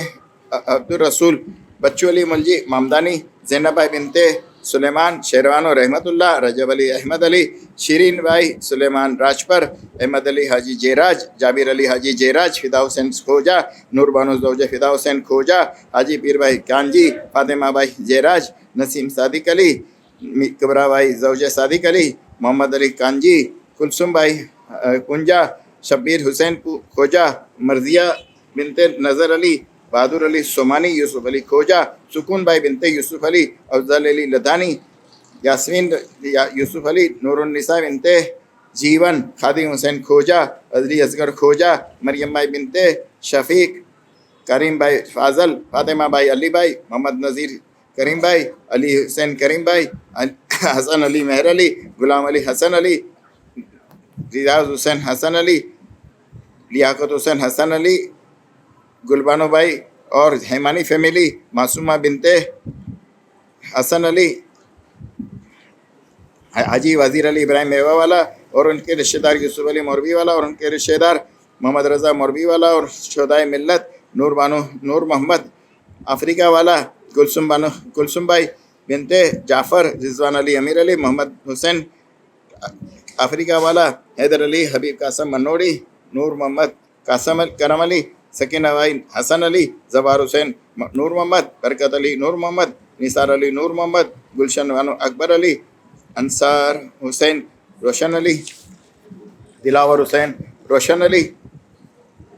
S2: عبد الرسول, بچو علی ملجی مامدانی, زینب بھائی بنت سلیمان شیروانو رحمۃ اللہ, رجب علی احمد علی, شیرین بھائی سلیمان راجپر, احمد علی حاجی جیراج, جابر علی حاجی جیراج, فدا حسین کھوجا, نور بانو زوجہ فدا حسین کھوجا, حاجی پیر بھائی کانجی, فاطمہ بھائی جیراج, نسیم صادق علی, کبرا بھائی زوجہ صادق علی, محمد علی کانجی, کلثوم بھائی کنجا, شبیر حسین کھوجا, مرضیہ بنت نظر علی, بہادر علی سومانی, یوسف علی کھوجا, سکون بھائی بنت یوسف علی, افضل علی لدھانی, یاسمین یوسف علی, نور النساء بنت جیون, خادم حسین کھوجا, علی اصغر کھوجا, مریم بھائی بنت شفیق, کریم بھائی فاضل, فاطمہ بھائی علی بھائی, محمد نذیر کریم بھائی, علی حسین کریم بھائی, حسن علی مہر علی, غلام علی حسن علی, ریاض حسین حسن علی, لیاقت حسین حسن علی, گلبانو بھائی اور ہیمانی فیملی, معصومہ بنت حسن علی, حاجی وزیر علی ابراہیم میوہ والا اور ان کے رشتہ دار یوسف علی موربی والا اور ان کے رشتہ دار محمد رضا موربی والا اور شہدائے ملت نور بانو نور محمد افریقہ والا, کلثوم بھائی بنت جعفر, رضوان علی امیر علی, محمد حسین افریقہ والا, حیدر علی حبیب قاسم منوڑی, نور محمد قاسم کرم علی, سکینہ بھائی حسن علی, زبار حسین نور محمد, برکت علی نور محمد, نثار علی نور محمد, گلشن بانو اکبر علی, انصار حسین روشن علی, دلاور حسین روشن علی,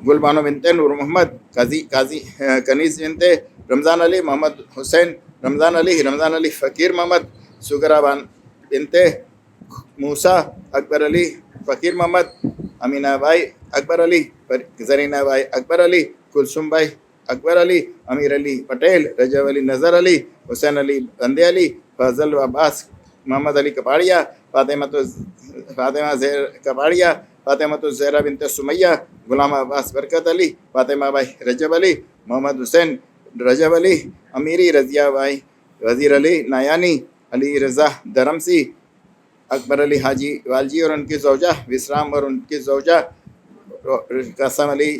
S2: گل بانو بنت نور محمد, قاضی کنیز بنت رمضان علی, محمد حسین رمضان علی فقیر محمد, سغرا بنت موسیٰ, اکبر علی فقیر محمد, امینہ بھائی اکبر علی, زرینہ بھائی اکبر علی, کلثوم بھائی اکبر علی, امیر علی پٹیل, رجب علی نظر علی, حسین علی بندے علی, فضل عباس, محمد علی کپاڑیا, فاطمہ زہر کپاڑیا, فاطمہ زہرا بنت سمیہ, غلام عباس برکت علی, فاطمہ بھائی رجب علی, محمد حسین رجب علی امیری، رضیہ بھائی وزیر علی نایانی، علی رضا درمسی، اکبر علی حاجی والجی اور ان کی زوجہ، وسرام اور ان کی زوجہ، قاسم علی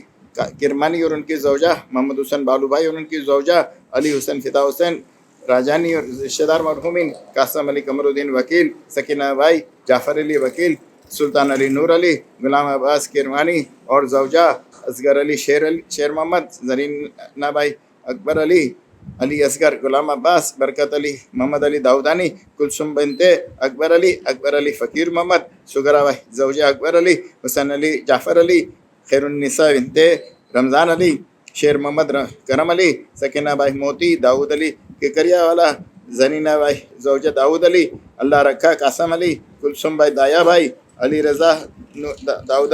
S2: کرمانی اور ان کی زوجہ، محمد حسین بالو بھائی اور ان کی زوجہ، علی حسین فدا حسین راجانی اور رشتہ دار مرحومین، قاسم علی قمر الدین وکیل، سکینہ بائی، جعفر علی وکیل، سلطان علی نور علی، غلام عباس کرمانی اور زوجہ، اصغر علی شیر محمد، زرینہ بائی اکبر علی، علی اصغر، غلام عباس، برکت علی، محمد علی داؤدانی، کلثوم بنتے اکبر علی فقیر محمد، شگرا بائی زوجہ اکبر علی، حسین علی جعفر علی، خیر النساء بنتے رمضان علی، شیر محمد کرم علی، سکینہ بائی موتی، داؤد علی ککریا والا، زنینہ بائی زوجہ داؤد علی، اللہ رکھا قاسم علی، کلثوم بائی دایا بھائی، علی رضا داؤد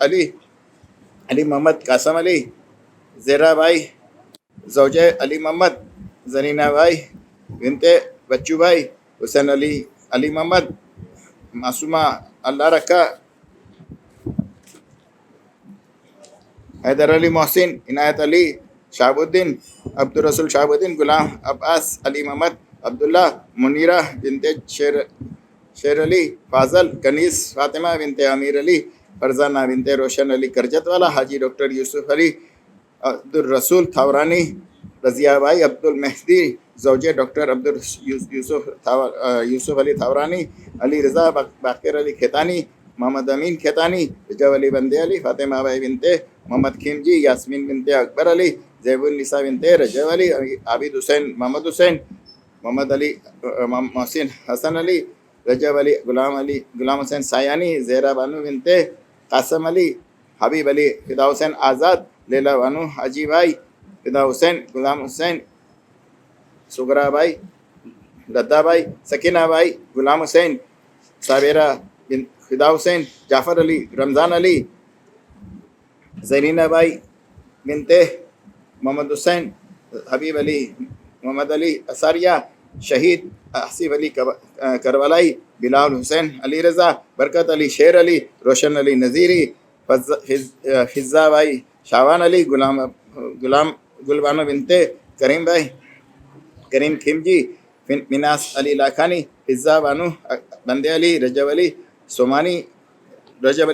S2: علی، علی محمد قاسم علی، زیرا بائی زوجہ علی محمد، زرینہ بائی بنتے بچو بھائی، حسین علی محمد، معصومہ اللہ رکھا، حیدر علی محسن، عنایت علی، شہاب الدین، عبدالرسول شہاب الدین، غلام عباس، علی محمد، عبداللہ، منیرہ بنتے شیر علی، فاضل، کنیز، فاطمہ بنتے امیر علی، فرزانہ بنتے روشن علی کرجت والا، حاجی ڈاکٹر یوسف علی عبدالرسول تھاورانی، رضیہ بائی عبد المہدی، زوجہ ڈاکٹر یوسف علی تھاورانی، علی رضا باقر علی کھیتانی، محمد امین کھیتانی، رجب علی بندے علی، فاطمہ بائی بنتے محمد کھیمجی، یاسمین بنتے اکبر علی، زیب النساء بنتے رجب علی، عابد حسین محمد حسین، محمد علی محسن حسن علی، رجب علی، غلام حسین سایانی، زہرا بانو بنتے قاسم علی، حبیب علی، فدا حسین آزاد، لیلا بانو حاجی بھائی، فدا حسین، غلام حسین، سگرا by, لدا by, Sakina by, Ghulam Hussain, Sabira Fida Hussain, Jafar Ali, Ramzan Ali, Zarina by بنتے محمد حسین، حبیب علی، محمد علی اساریہ، شہید آصف علی کربلائی، بلال حسین، علی رضا، برکت علی شیر علی، روشن علی نذیری، فضا بائی شاوان علی، گلبانو بنتے کریم بائی، کریم کھمجی، مناس علی لاکھانی، فضا بانو بندے علی، رجب علی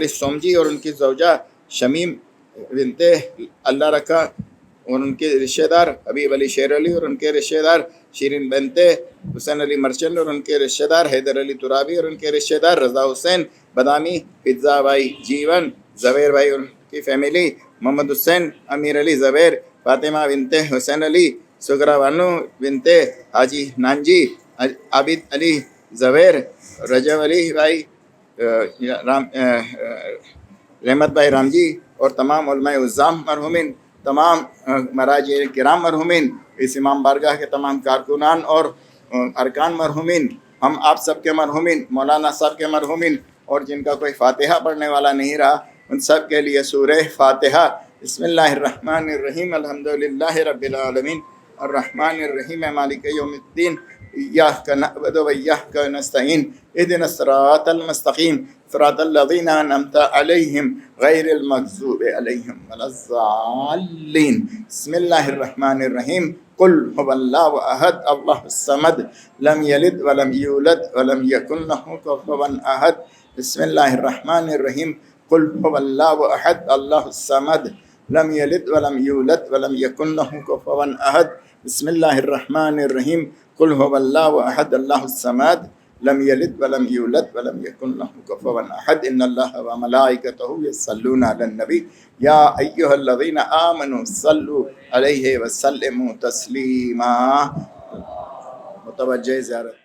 S2: سومجی اور ان کی زوجہ، شمیم بنتے اللہ رکھا اور ان کے رشتہ دار، حبیب علی شیر علی اور ان کے رشتہ دار، شیرین بنتے حسین علی مرچند اور ان کے رشتہ دار، حیدر علی ترابی اور ان کے رشتہ دار، رضا حسین بادامی، فضا بائی جیون، زبیر بھائی اور ان کی فیملی، محمد حسین، امیر علی زبیر، فاطمہ بنتے حسین علی، سگرا بانو بنتے حاجی نانجی، عابد علی زبیر، رجب علی بھائی رحمت بھائی رامجی اور تمام علماء عظام مرحومین، تمام مراجع کرام مرحومین، اس امام بارگاہ کے تمام کارکنان اور ارکان مرحومین، ہم آپ سب کے مرحومین، مولانا صاحب کے مرحومین، اور جن کا کوئی فاتحہ پڑھنے والا نہیں رہا ان سب کے لیے سورہ فاتحہ۔ بسم اللہ الرحمن الرحیم، الحمدللہ رب العالمین، الرحمن الرحیم، مالک یوم الدین، ایاک نعبد و ایاک نستعین، اہدنا الصراط المستقیم، صراط الذین انعمت علیہم غیر المغضوب علیہم ولا الضالین۔ بسم اللہ الرحمن الرحیم، قل هو اللہ احد، اللہ الصمد، لم یلد ولم یولد ولم یکن لہ کفوا احد۔ بسم اللہ الرحمن الرحیم، قل هو اللہ احد، اللہ الصمد، لم یلد ولم یولد ولم یکن لہ کفوا احد۔ بسم اللہ الرحمن الرحیم، قل هو اللہ احد، اللہ الصمد، لم یلد ولم یولد ولم یکن لہ کفوا احد۔ ان اللہ وملائکتہ یصلون علی النبی یا ایھا الذین آمنوا صلوا علیہ وسلموا تسلیما۔ متوجہ زیارت